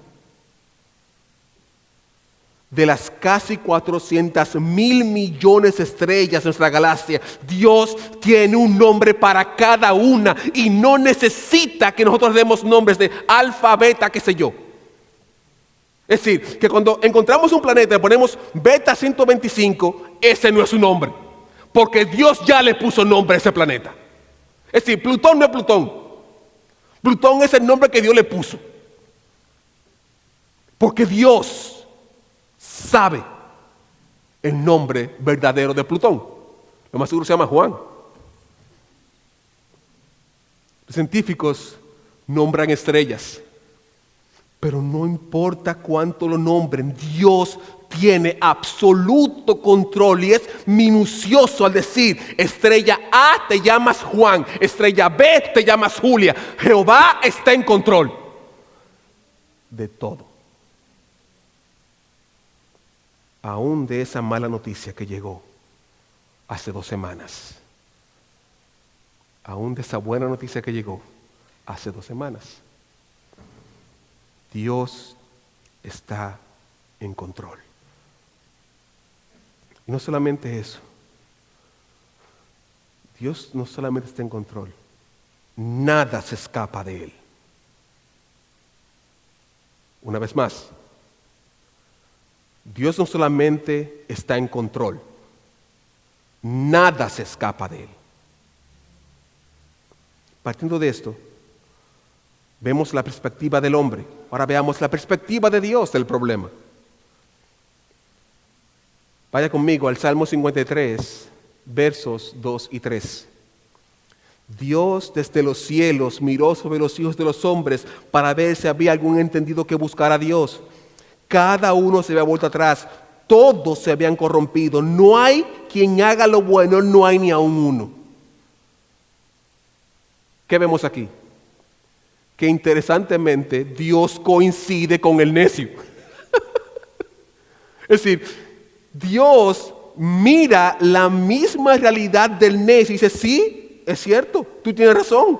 De las casi 400,000 millones de estrellas de nuestra galaxia, Dios tiene un nombre para cada una y no necesita que nosotros demos nombres de alfa, beta, qué sé yo. Es decir, que cuando encontramos un planeta y ponemos beta 125, ese no es su nombre, porque Dios ya le puso nombre a ese planeta. Es decir, Plutón no es Plutón. Plutón es el nombre que Dios le puso. Porque Dios sabe el nombre verdadero de Plutón. Lo más seguro se llama Juan. Los científicos nombran estrellas, pero no importa cuánto lo nombren, Dios tiene absoluto control y es minucioso al decir, estrella A te llamas Juan, estrella B te llamas Julia. Jehová está en control de todo. Aún de esa mala noticia que llegó hace 2 semanas, aún de esa buena noticia que llegó hace 2 semanas. Dios está en control. Y no solamente eso. Dios no solamente está en control. Nada se escapa de Él. Una vez más, Dios no solamente está en control. Nada se escapa de Él. Partiendo de esto, vemos la perspectiva del hombre. Ahora veamos la perspectiva de Dios del problema. Vaya conmigo al Salmo 53, versos 2 y 3. Dios desde los cielos miró sobre los hijos de los hombres para ver si había algún entendido que buscara a Dios. Cada uno se había vuelto atrás, todos se habían corrompido. No hay quien haga lo bueno, no hay ni aun uno. ¿Qué vemos aquí? Que interesantemente Dios coincide con el necio. Es decir, Dios mira la misma realidad del necio y dice, sí, es cierto, tú tienes razón.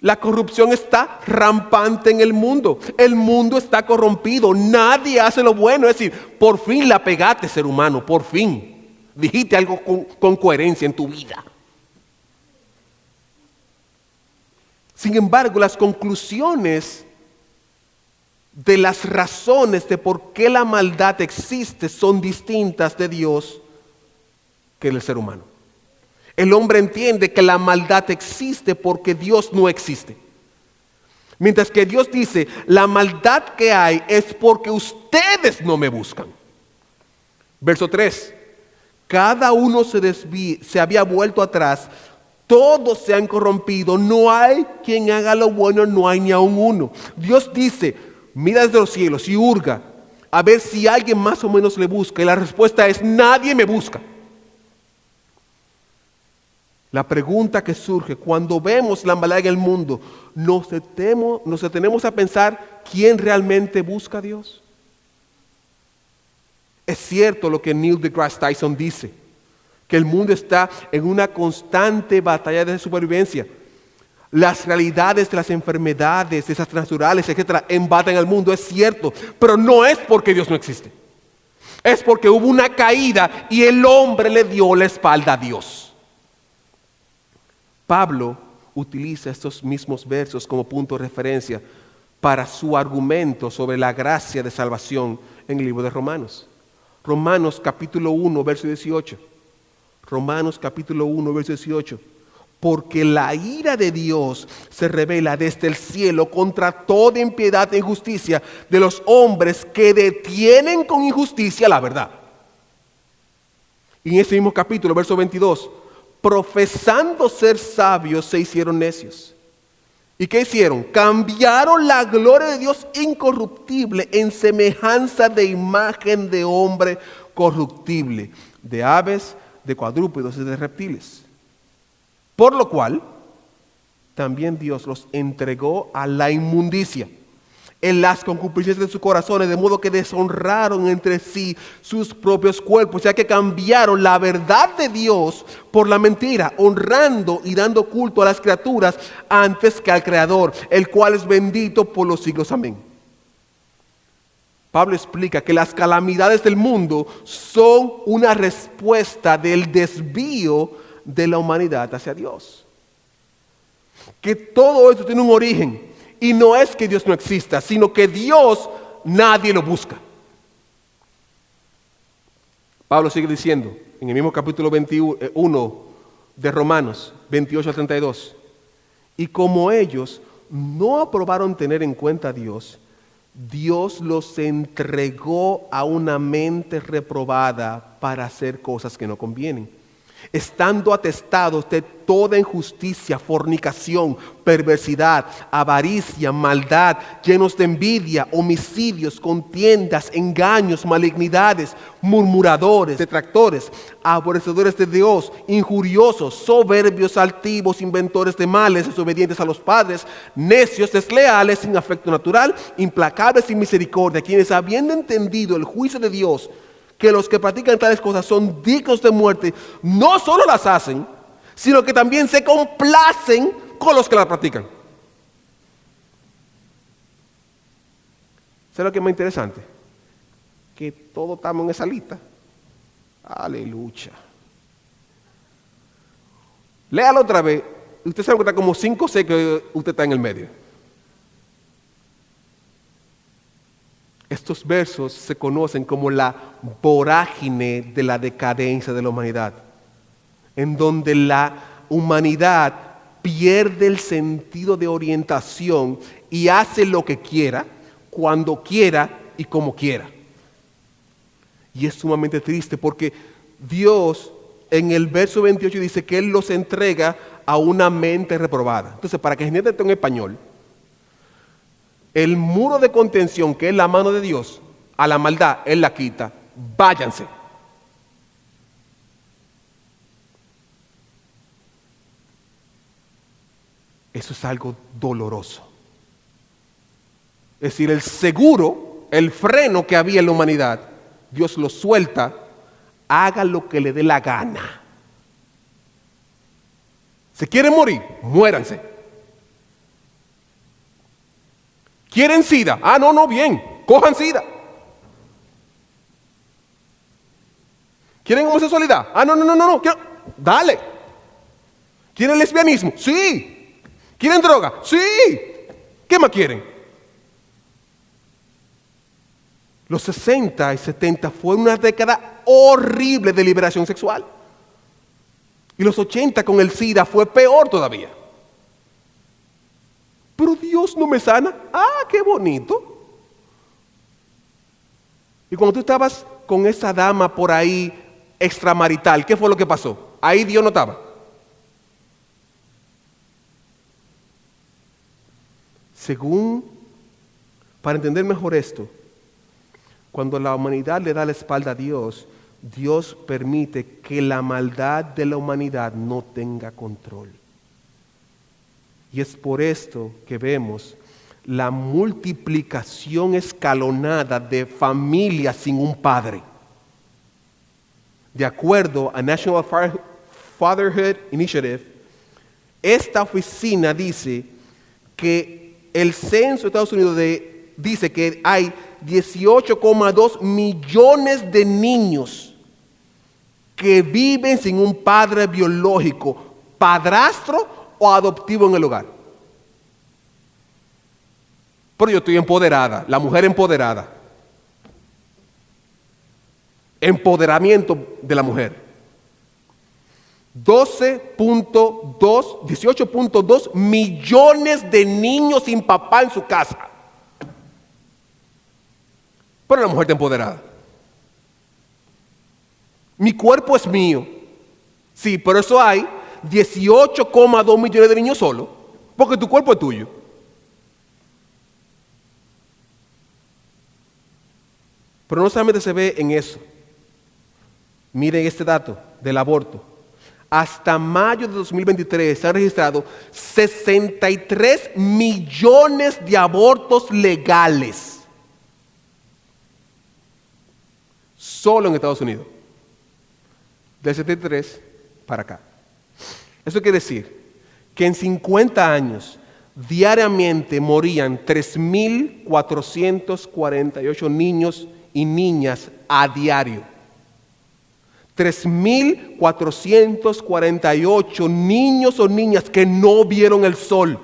La corrupción está rampante en el mundo. El mundo está corrompido. Nadie hace lo bueno. Es decir, por fin la pegaste, ser humano, por fin. Dijiste algo con coherencia en tu vida. Sin embargo, las conclusiones de las razones de por qué la maldad existe son distintas de Dios que del ser humano. El hombre entiende que la maldad existe porque Dios no existe. Mientras que Dios dice, la maldad que hay es porque ustedes no me buscan. Verso 3. Cada uno se había vuelto atrás. Todos se han corrompido, no hay quien haga lo bueno, no hay ni aun uno. Dios dice, mira desde los cielos y hurga a ver si alguien más o menos le busca. Y la respuesta es, nadie me busca. La pregunta que surge cuando vemos la maldad en el mundo, nos detenemos a pensar quién realmente busca a Dios. Es cierto lo que Neil deGrasse Tyson dice, que el mundo está en una constante batalla de supervivencia. Las realidades de las enfermedades, desastres naturales, etcétera, embaten al mundo, es cierto, pero no es porque Dios no existe. Es porque hubo una caída y el hombre le dio la espalda a Dios. Pablo utiliza estos mismos versos como punto de referencia para su argumento sobre la gracia de salvación en el libro de Romanos. Romanos capítulo 1, verso 18. Romanos capítulo 1, verso 18. Porque la ira de Dios se revela desde el cielo contra toda impiedad e injusticia de los hombres que detienen con injusticia la verdad. Y en ese mismo capítulo, verso 22, profesando ser sabios, se hicieron necios. ¿Y qué hicieron? Cambiaron la gloria de Dios incorruptible en semejanza de imagen de hombre corruptible, de aves, de cuadrúpedos y de reptiles. Por lo cual, también Dios los entregó a la inmundicia en las concupiscencias de sus corazones, de modo que deshonraron entre sí sus propios cuerpos, ya que cambiaron la verdad de Dios por la mentira, honrando y dando culto a las criaturas antes que al Creador, el cual es bendito por los siglos. Amén. Pablo explica que las calamidades del mundo son una respuesta del desvío de la humanidad hacia Dios. Que todo esto tiene un origen. Y no es que Dios no exista, sino que Dios nadie lo busca. Pablo sigue diciendo en el mismo capítulo 21 de Romanos, 28 al 32. Y como ellos no aprobaron tener en cuenta a Dios, Dios los entregó a una mente reprobada para hacer cosas que no convienen, estando atestados de toda injusticia, fornicación, perversidad, avaricia, maldad, llenos de envidia, homicidios, contiendas, engaños, malignidades, murmuradores, detractores, aborrecedores de Dios, injuriosos, soberbios, altivos, inventores de males, desobedientes a los padres, necios, desleales, sin afecto natural, implacables sin misericordia, quienes habiendo entendido el juicio de Dios, que los que practican tales cosas son dignos de muerte, no solo las hacen, sino que también se complacen con los que la practican. ¿Sabes lo que es más interesante? Que todos estamos en esa lista. Aleluya. Léalo otra vez. Usted sabe que está como 5 o 6 que usted está en el medio. Estos versos se conocen como la vorágine de la decadencia de la humanidad, en donde la humanidad pierde el sentido de orientación y hace lo que quiera, cuando quiera y como quiera. Y es sumamente triste porque Dios en el verso 28 dice que Él los entrega a una mente reprobada. Entonces, para que se entienda esto en español, el muro de contención que es la mano de Dios, a la maldad Él la quita. Váyanse. Eso es algo doloroso. Es decir, el seguro, el freno que había en la humanidad, Dios lo suelta, haga lo que le dé la gana. ¿Se quieren morir? Muéranse. ¿Quieren SIDA? Ah, no, bien, cojan SIDA. ¿Quieren homosexualidad? Ah, no. Dale. ¿Quieren lesbianismo? Sí. ¿Quieren droga? Sí. ¿Qué más quieren? Los 60 y 70 fue una década horrible de liberación sexual. Y los 80 con el SIDA fue peor todavía. Pero Dios no me sana. Ah, qué bonito. Y cuando tú estabas con esa dama por ahí extramarital, ¿qué fue lo que pasó? Ahí Dios no estaba. Según, para entender mejor esto, cuando la humanidad le da la espalda a Dios, Dios permite que la maldad de la humanidad no tenga control. Y es por esto que vemos la multiplicación escalonada de familias sin un padre. De acuerdo a National Fatherhood Initiative, esta oficina dice que el censo de Estados Unidos dice que hay 18,2 millones de niños que viven sin un padre biológico, padrastro o adoptivo en el hogar. Pero yo estoy empoderada, la mujer empoderada. Empoderamiento de la mujer. 18.2 millones de niños sin papá en su casa. Pero la mujer está empoderada. Mi cuerpo es mío. Sí, pero eso hay 18,2 millones de niños solos, porque tu cuerpo es tuyo. Pero no solamente se ve en eso. Miren este dato del aborto. Hasta mayo de 2023 se han registrado 63 millones de abortos legales. Solo en Estados Unidos. Del 73 para acá. Eso quiere decir que en 50 años diariamente morían 3.448 niños y niñas a diario. 3.448 niños o niñas que no vieron el sol.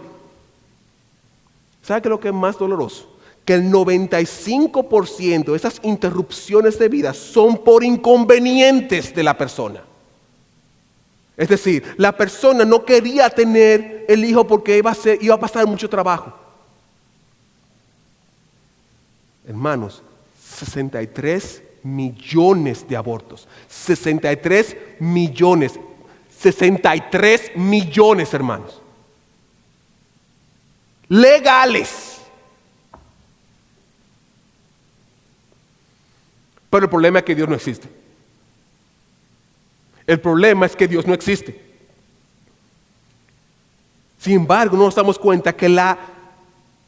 ¿Sabe qué es lo que es más doloroso? Que el 95% de esas interrupciones de vida son por inconvenientes de la persona. Es decir, la persona no quería tener el hijo porque iba a pasar mucho trabajo. Hermanos, 63 millones de abortos. 63 millones. 63 millones, hermanos. Legales. Pero el problema es que Dios no existe. El problema es que Dios no existe. Sin embargo, no nos damos cuenta que la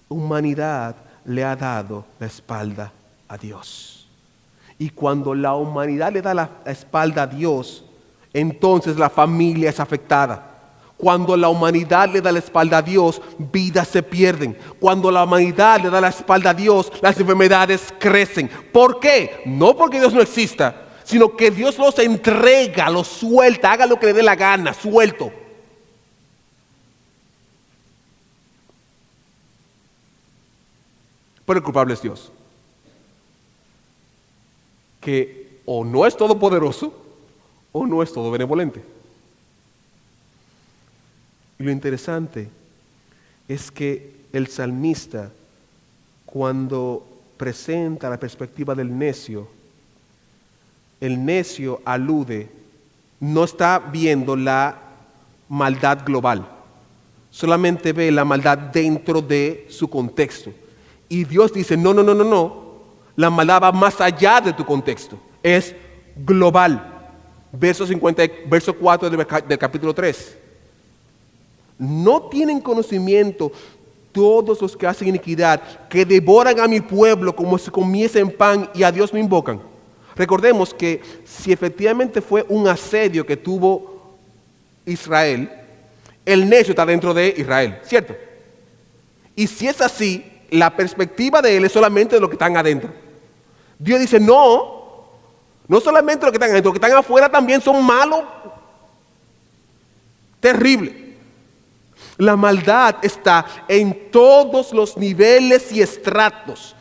humanidad le ha dado la espalda a Dios. Y cuando la humanidad le da la espalda a Dios, entonces la familia es afectada. Cuando la humanidad le da la espalda a Dios, vidas se pierden. Cuando la humanidad le da la espalda a Dios, las enfermedades crecen. ¿Por qué? No porque Dios no exista, sino que Dios los entrega, los suelta, haga lo que le dé la gana, suelto. Pero el culpable es Dios, que o no es todopoderoso o no es todo benevolente. Y lo interesante es que el salmista, cuando presenta la perspectiva del necio, el necio alude, no está viendo la maldad global, solamente ve la maldad dentro de su contexto. Y Dios dice, no, la maldad va más allá de tu contexto, es global. Verso 4 del capítulo 3. No tienen conocimiento todos los que hacen iniquidad, que devoran a mi pueblo como si comiesen pan y a Dios no invocan. Recordemos que si efectivamente fue un asedio que tuvo Israel, el necio está dentro de Israel, ¿cierto? Y si es así, la perspectiva de él es solamente de los que están adentro. Dios dice, no solamente los que están adentro, los que están afuera también son malos, terrible. La maldad está en todos los niveles y estratos,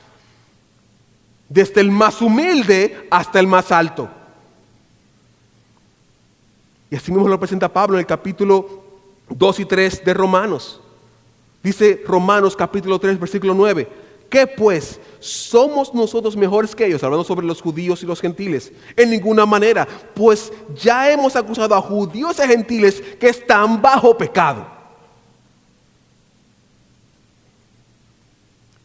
desde el más humilde hasta el más alto. Y así mismo lo presenta Pablo en el capítulo 2 y 3 de Romanos. Dice Romanos capítulo 3, versículo 9. ¿Qué pues? ¿Somos nosotros mejores que ellos? Hablando sobre los judíos y los gentiles. En ninguna manera, pues ya hemos acusado a judíos y a gentiles que están bajo pecado.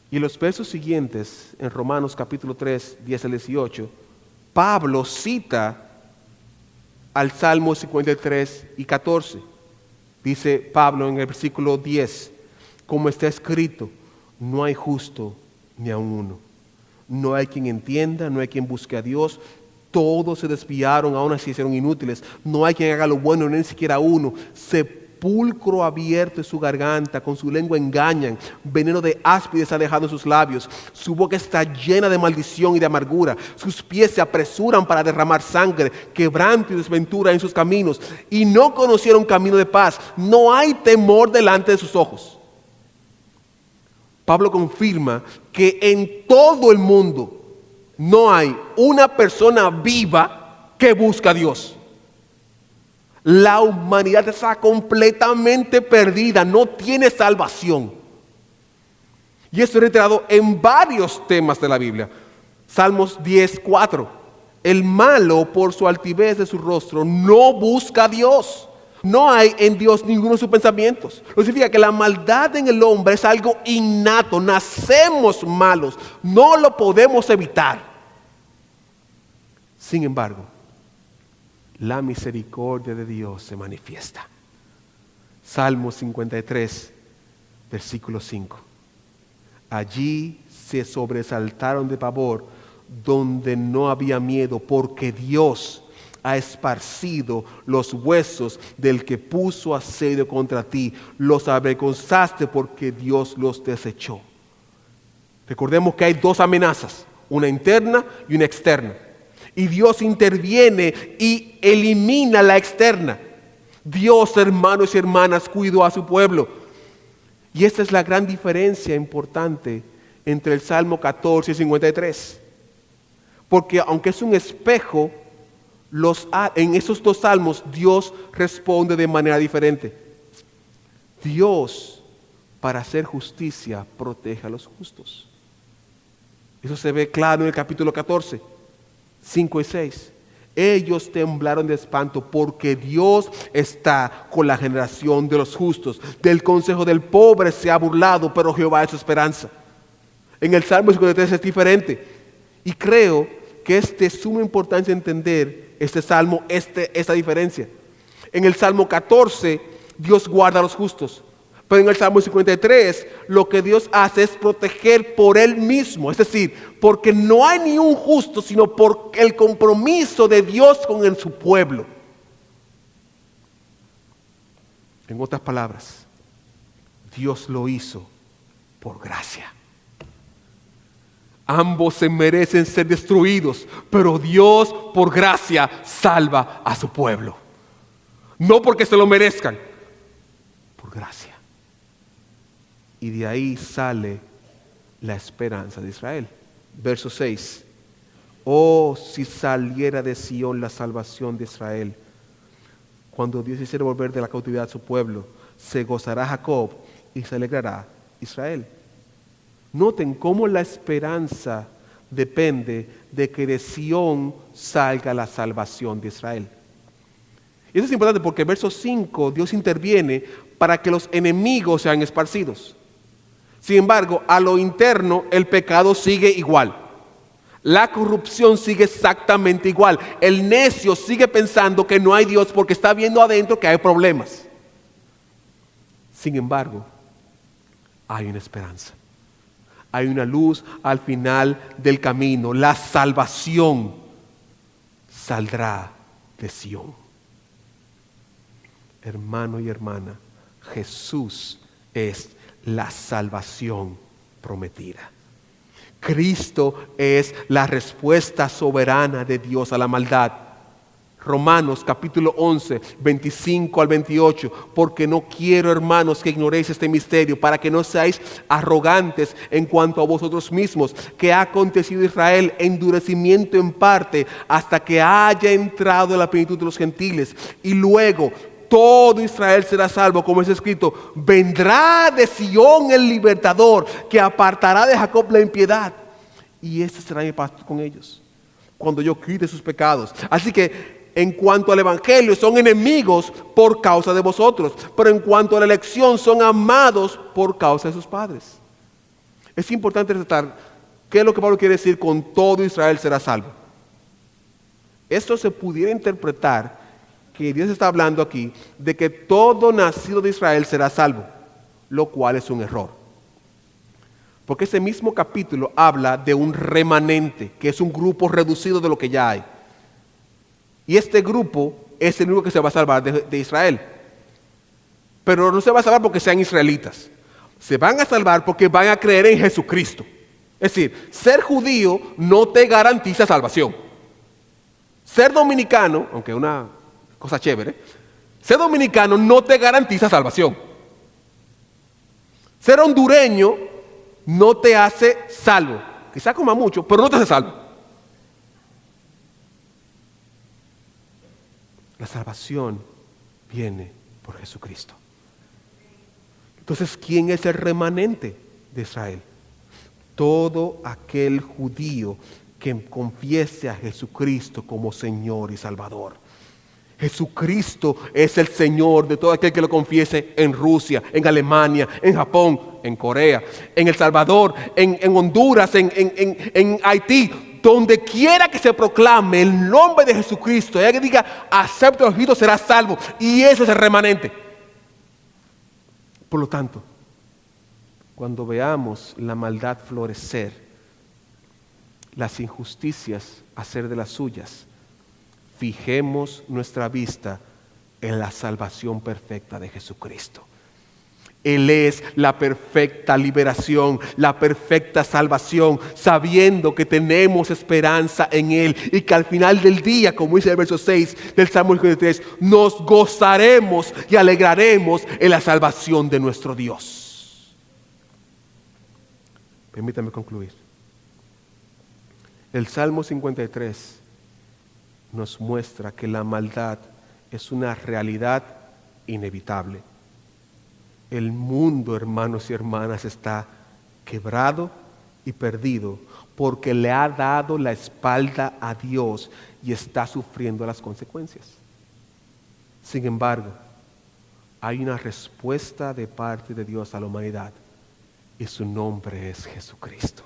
Y en los versos siguientes, en Romanos capítulo 3, 10 al 18, Pablo cita al Salmo 53 y 14. Dice Pablo en el versículo 10, como está escrito, no hay justo ni aun uno. No hay quien entienda, no hay quien busque a Dios. Todos se desviaron, aún así hicieron inútiles. No hay quien haga lo bueno, ni siquiera uno. Sepulcro abierto es su garganta, con su lengua engañan. Veneno de áspides ha dejado en sus labios. Su boca está llena de maldición y de amargura. Sus pies se apresuran para derramar sangre. Quebranto y desventura en sus caminos. Y no conocieron camino de paz. No hay temor delante de sus ojos. Pablo confirma que en todo el mundo no hay una persona viva que busca a Dios. La humanidad está completamente perdida, no tiene salvación. Y esto es reiterado en varios temas de la Biblia. Salmos 10:4. El malo, por su altivez de su rostro, no busca a Dios. No hay en Dios ninguno de sus pensamientos. Lo que significa que la maldad en el hombre es algo innato. Nacemos malos. No lo podemos evitar. Sin embargo, la misericordia de Dios se manifiesta. Salmo 53, versículo 5. Allí se sobresaltaron de pavor donde no había miedo, porque Dios ha esparcido los huesos del que puso asedio contra ti. Los avergonzaste porque Dios los desechó. Recordemos que hay dos amenazas, una interna y una externa. Y Dios interviene y elimina la externa. Dios, hermanos y hermanas, cuidó a su pueblo. Y esta es la gran diferencia importante entre el Salmo 14 y 53. Porque aunque es un espejo, en esos dos salmos Dios responde de manera diferente. Dios, para hacer justicia, protege a los justos. Eso se ve claro en el capítulo 14, 5 y 6. Ellos temblaron de espanto porque Dios está con la generación de los justos. Del consejo del pobre se ha burlado, pero Jehová es su esperanza. En el Salmo 53 es diferente. Y creo que es de suma importancia entender este salmo, esta diferencia. En el Salmo 14, Dios guarda a los justos. Pero en el Salmo 53, lo que Dios hace es proteger por Él mismo. Es decir, porque no hay ni un justo, sino por el compromiso de Dios con su pueblo. En otras palabras, Dios lo hizo por gracia. Ambos se merecen ser destruidos, pero Dios por gracia salva a su pueblo. No porque se lo merezcan, por gracia. Y de ahí sale la esperanza de Israel. Verso 6. Oh, si saliera de Sión la salvación de Israel. Cuando Dios hiciera volver de la cautividad a su pueblo, se gozará Jacob y se alegrará Israel. Noten cómo la esperanza depende de que de Sión salga la salvación de Israel. Y eso es importante porque en verso 5 Dios interviene para que los enemigos sean esparcidos. Sin embargo, a lo interno el pecado sigue igual. La corrupción sigue exactamente igual. El necio sigue pensando que no hay Dios porque está viendo adentro que hay problemas. Sin embargo, hay una esperanza. Hay una luz al final del camino. La salvación saldrá de Sión. Hermano y hermana, Jesús es la salvación prometida. Cristo es la respuesta soberana de Dios a la maldad. Romanos capítulo 11, 25 al 28. Porque no quiero, hermanos, que ignoréis este misterio, para que no seáis arrogantes en cuanto a vosotros mismos, que ha acontecido a Israel endurecimiento en parte, hasta que haya entrado en la plenitud de los gentiles. Y luego todo Israel será salvo, como es escrito: vendrá de Sión el libertador, que apartará de Jacob la impiedad, y este será mi pacto con ellos, cuando yo quite sus pecados. Así que en cuanto al evangelio, son enemigos por causa de vosotros, pero en cuanto a la elección, son amados por causa de sus padres. Es importante resaltar qué es lo que Pablo quiere decir con todo Israel será salvo. Esto se pudiera interpretar que Dios está hablando aquí de que todo nacido de Israel será salvo, lo cual es un error. Porque ese mismo capítulo habla de un remanente, que es un grupo reducido de lo que ya hay. Y este grupo es el único que se va a salvar de Israel. Pero no se va a salvar porque sean israelitas. Se van a salvar porque van a creer en Jesucristo. Es decir, ser judío no te garantiza salvación. Ser dominicano, aunque es una cosa chévere, ser dominicano no te garantiza salvación. Ser hondureño no te hace salvo. Quizá coma mucho, pero no te hace salvo. La salvación viene por Jesucristo. Entonces, ¿quién es el remanente de Israel? Todo aquel judío que confiese a Jesucristo como Señor y Salvador. Jesucristo es el Señor de todo aquel que lo confiese en Rusia, en Alemania, en Japón, en Corea, en El Salvador, en Honduras, en Haití. Donde quiera que se proclame el nombre de Jesucristo, y que diga acepto a Cristo, será salvo. Y ese es el remanente. Por lo tanto, cuando veamos la maldad florecer, las injusticias hacer de las suyas, fijemos nuestra vista en la salvación perfecta de Jesucristo. Él es la perfecta liberación, la perfecta salvación, sabiendo que tenemos esperanza en Él y que al final del día, como dice el verso 6 del Salmo 53, nos gozaremos y alegraremos en la salvación de nuestro Dios. Permítame concluir. El Salmo 53 nos muestra que la maldad es una realidad inevitable. El mundo, hermanos y hermanas, está quebrado y perdido porque le ha dado la espalda a Dios y está sufriendo las consecuencias. Sin embargo, hay una respuesta de parte de Dios a la humanidad y su nombre es Jesucristo.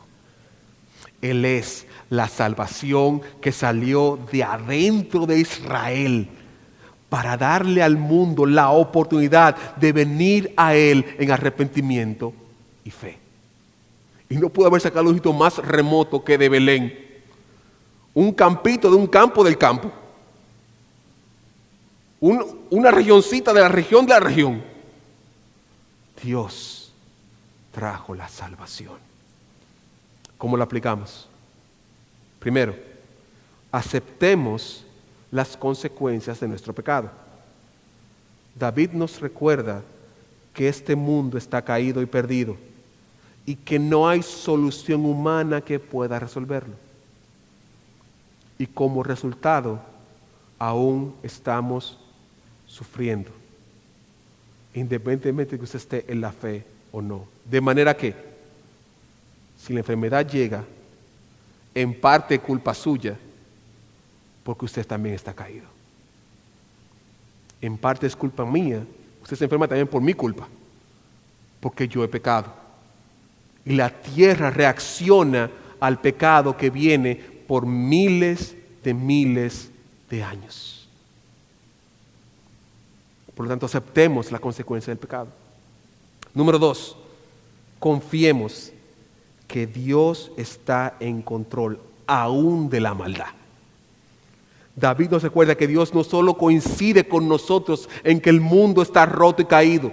Él es la salvación que salió de adentro de Israel para darle al mundo la oportunidad de venir a Él en arrepentimiento y fe. Y no pudo haber sacado un sitio más remoto que de Belén. Un campito de un campo del campo. Una regioncita de la región Dios trajo la salvación. ¿Cómo lo aplicamos? Primero, aceptemos las consecuencias de nuestro pecado. David nos recuerda que este mundo está caído y perdido y que no hay solución humana que pueda resolverlo. Y como resultado, aún estamos sufriendo, independientemente de que usted esté en la fe o no. De manera que, si la enfermedad llega, en parte culpa suya, porque usted también está caído. En parte es culpa mía, usted se enferma también por mi culpa, porque yo he pecado. Y la tierra reacciona al pecado que viene por miles de años. Por lo tanto, aceptemos la consecuencia del pecado. Número 2, confiemos que Dios está en control aún de la maldad. David nos recuerda que Dios no solo coincide con nosotros en que el mundo está roto y caído,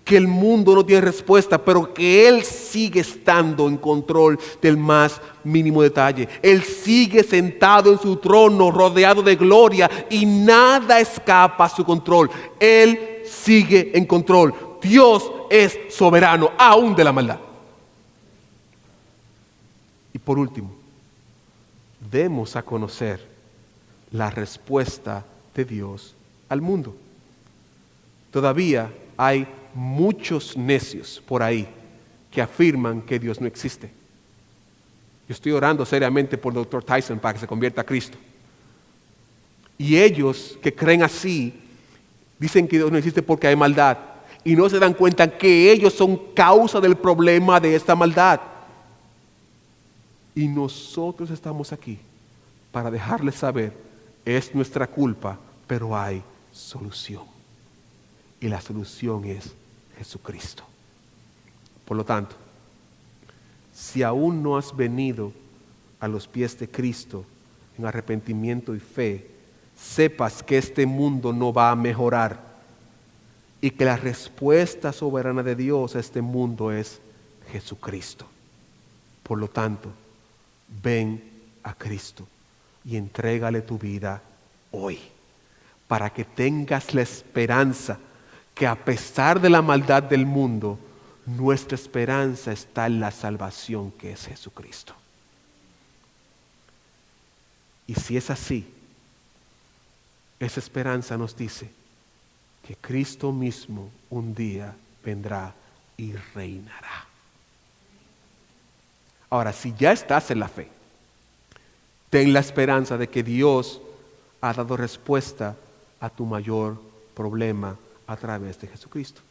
que el mundo no tiene respuesta, pero que Él sigue estando en control del más mínimo detalle. Él sigue sentado en su trono, rodeado de gloria, y nada escapa a su control. Él sigue en control. Dios es soberano, aún de la maldad. Y por último, demos a conocer la respuesta de Dios al mundo. Todavía hay muchos necios por ahí que afirman que Dios no existe. Yo estoy orando seriamente por el Dr. Tyson para que se convierta a Cristo. Y ellos que creen así, dicen que Dios no existe porque hay maldad. Y no se dan cuenta que ellos son causa del problema de esta maldad. Y nosotros estamos aquí para dejarles saber, es nuestra culpa, pero hay solución. Y la solución es Jesucristo. Por lo tanto, si aún no has venido a los pies de Cristo en arrepentimiento y fe, sepas que este mundo no va a mejorar y que la respuesta soberana de Dios a este mundo es Jesucristo. Por lo tanto, ven a Cristo y entrégale tu vida hoy, para que tengas la esperanza que a pesar de la maldad del mundo, nuestra esperanza está en la salvación que es Jesucristo. Y si es así, esa esperanza nos dice que Cristo mismo un día vendrá y reinará. Ahora, si ya estás en la fe, ten la esperanza de que Dios ha dado respuesta a tu mayor problema a través de Jesucristo.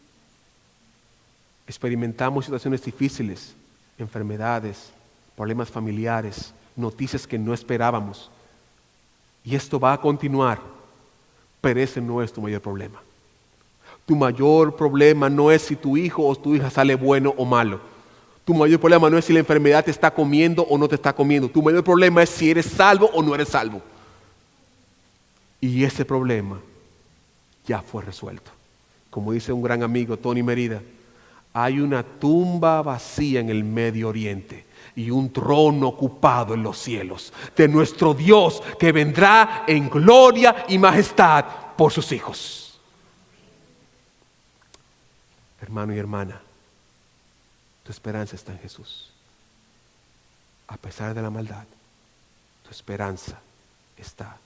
Experimentamos situaciones difíciles, enfermedades, problemas familiares, noticias que no esperábamos. Y esto va a continuar, pero ese no es tu mayor problema. Tu mayor problema no es si tu hijo o tu hija sale bueno o malo. Tu mayor problema no es si la enfermedad te está comiendo o no te está comiendo. Tu mayor problema es si eres salvo o no eres salvo. Y ese problema ya fue resuelto. Como dice un gran amigo, Tony Merida, hay una tumba vacía en el Medio Oriente y un trono ocupado en los cielos de nuestro Dios que vendrá en gloria y majestad por sus hijos. Hermano y hermana, tu esperanza está en Jesús. A pesar de la maldad, tu esperanza está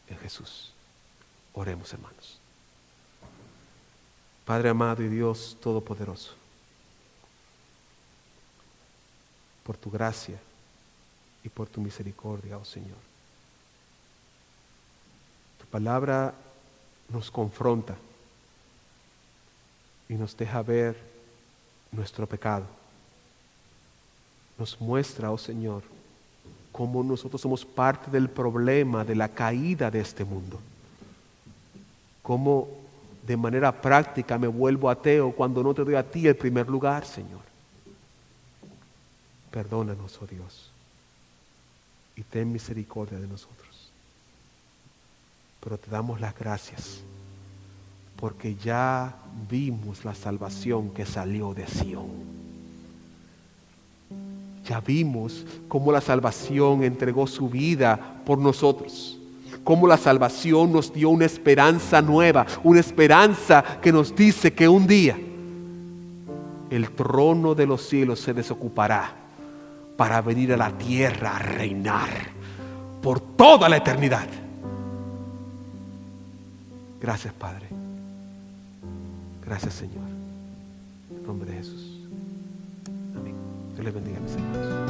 en Jesús. Oremos, hermanos. Padre amado y Dios todopoderoso, por tu gracia y por tu misericordia, oh Señor. Tu palabra nos confronta y nos deja ver nuestro pecado. Nos muestra, oh Señor, cómo nosotros somos parte del problema de la caída de este mundo. Cómo de manera práctica me vuelvo ateo cuando no te doy a ti el primer lugar, Señor. Perdónanos, oh Dios, y ten misericordia de nosotros. Pero te damos las gracias porque ya vimos la salvación que salió de Sión. Ya vimos cómo la salvación entregó su vida por nosotros. Cómo la salvación nos dio una esperanza nueva, una esperanza que nos dice que un día el trono de los cielos se desocupará para venir a la tierra a reinar por toda la eternidad. Gracias, Padre. Gracias, Señor. En nombre de Jesús. Amén. Dios les bendiga, mis hermanos.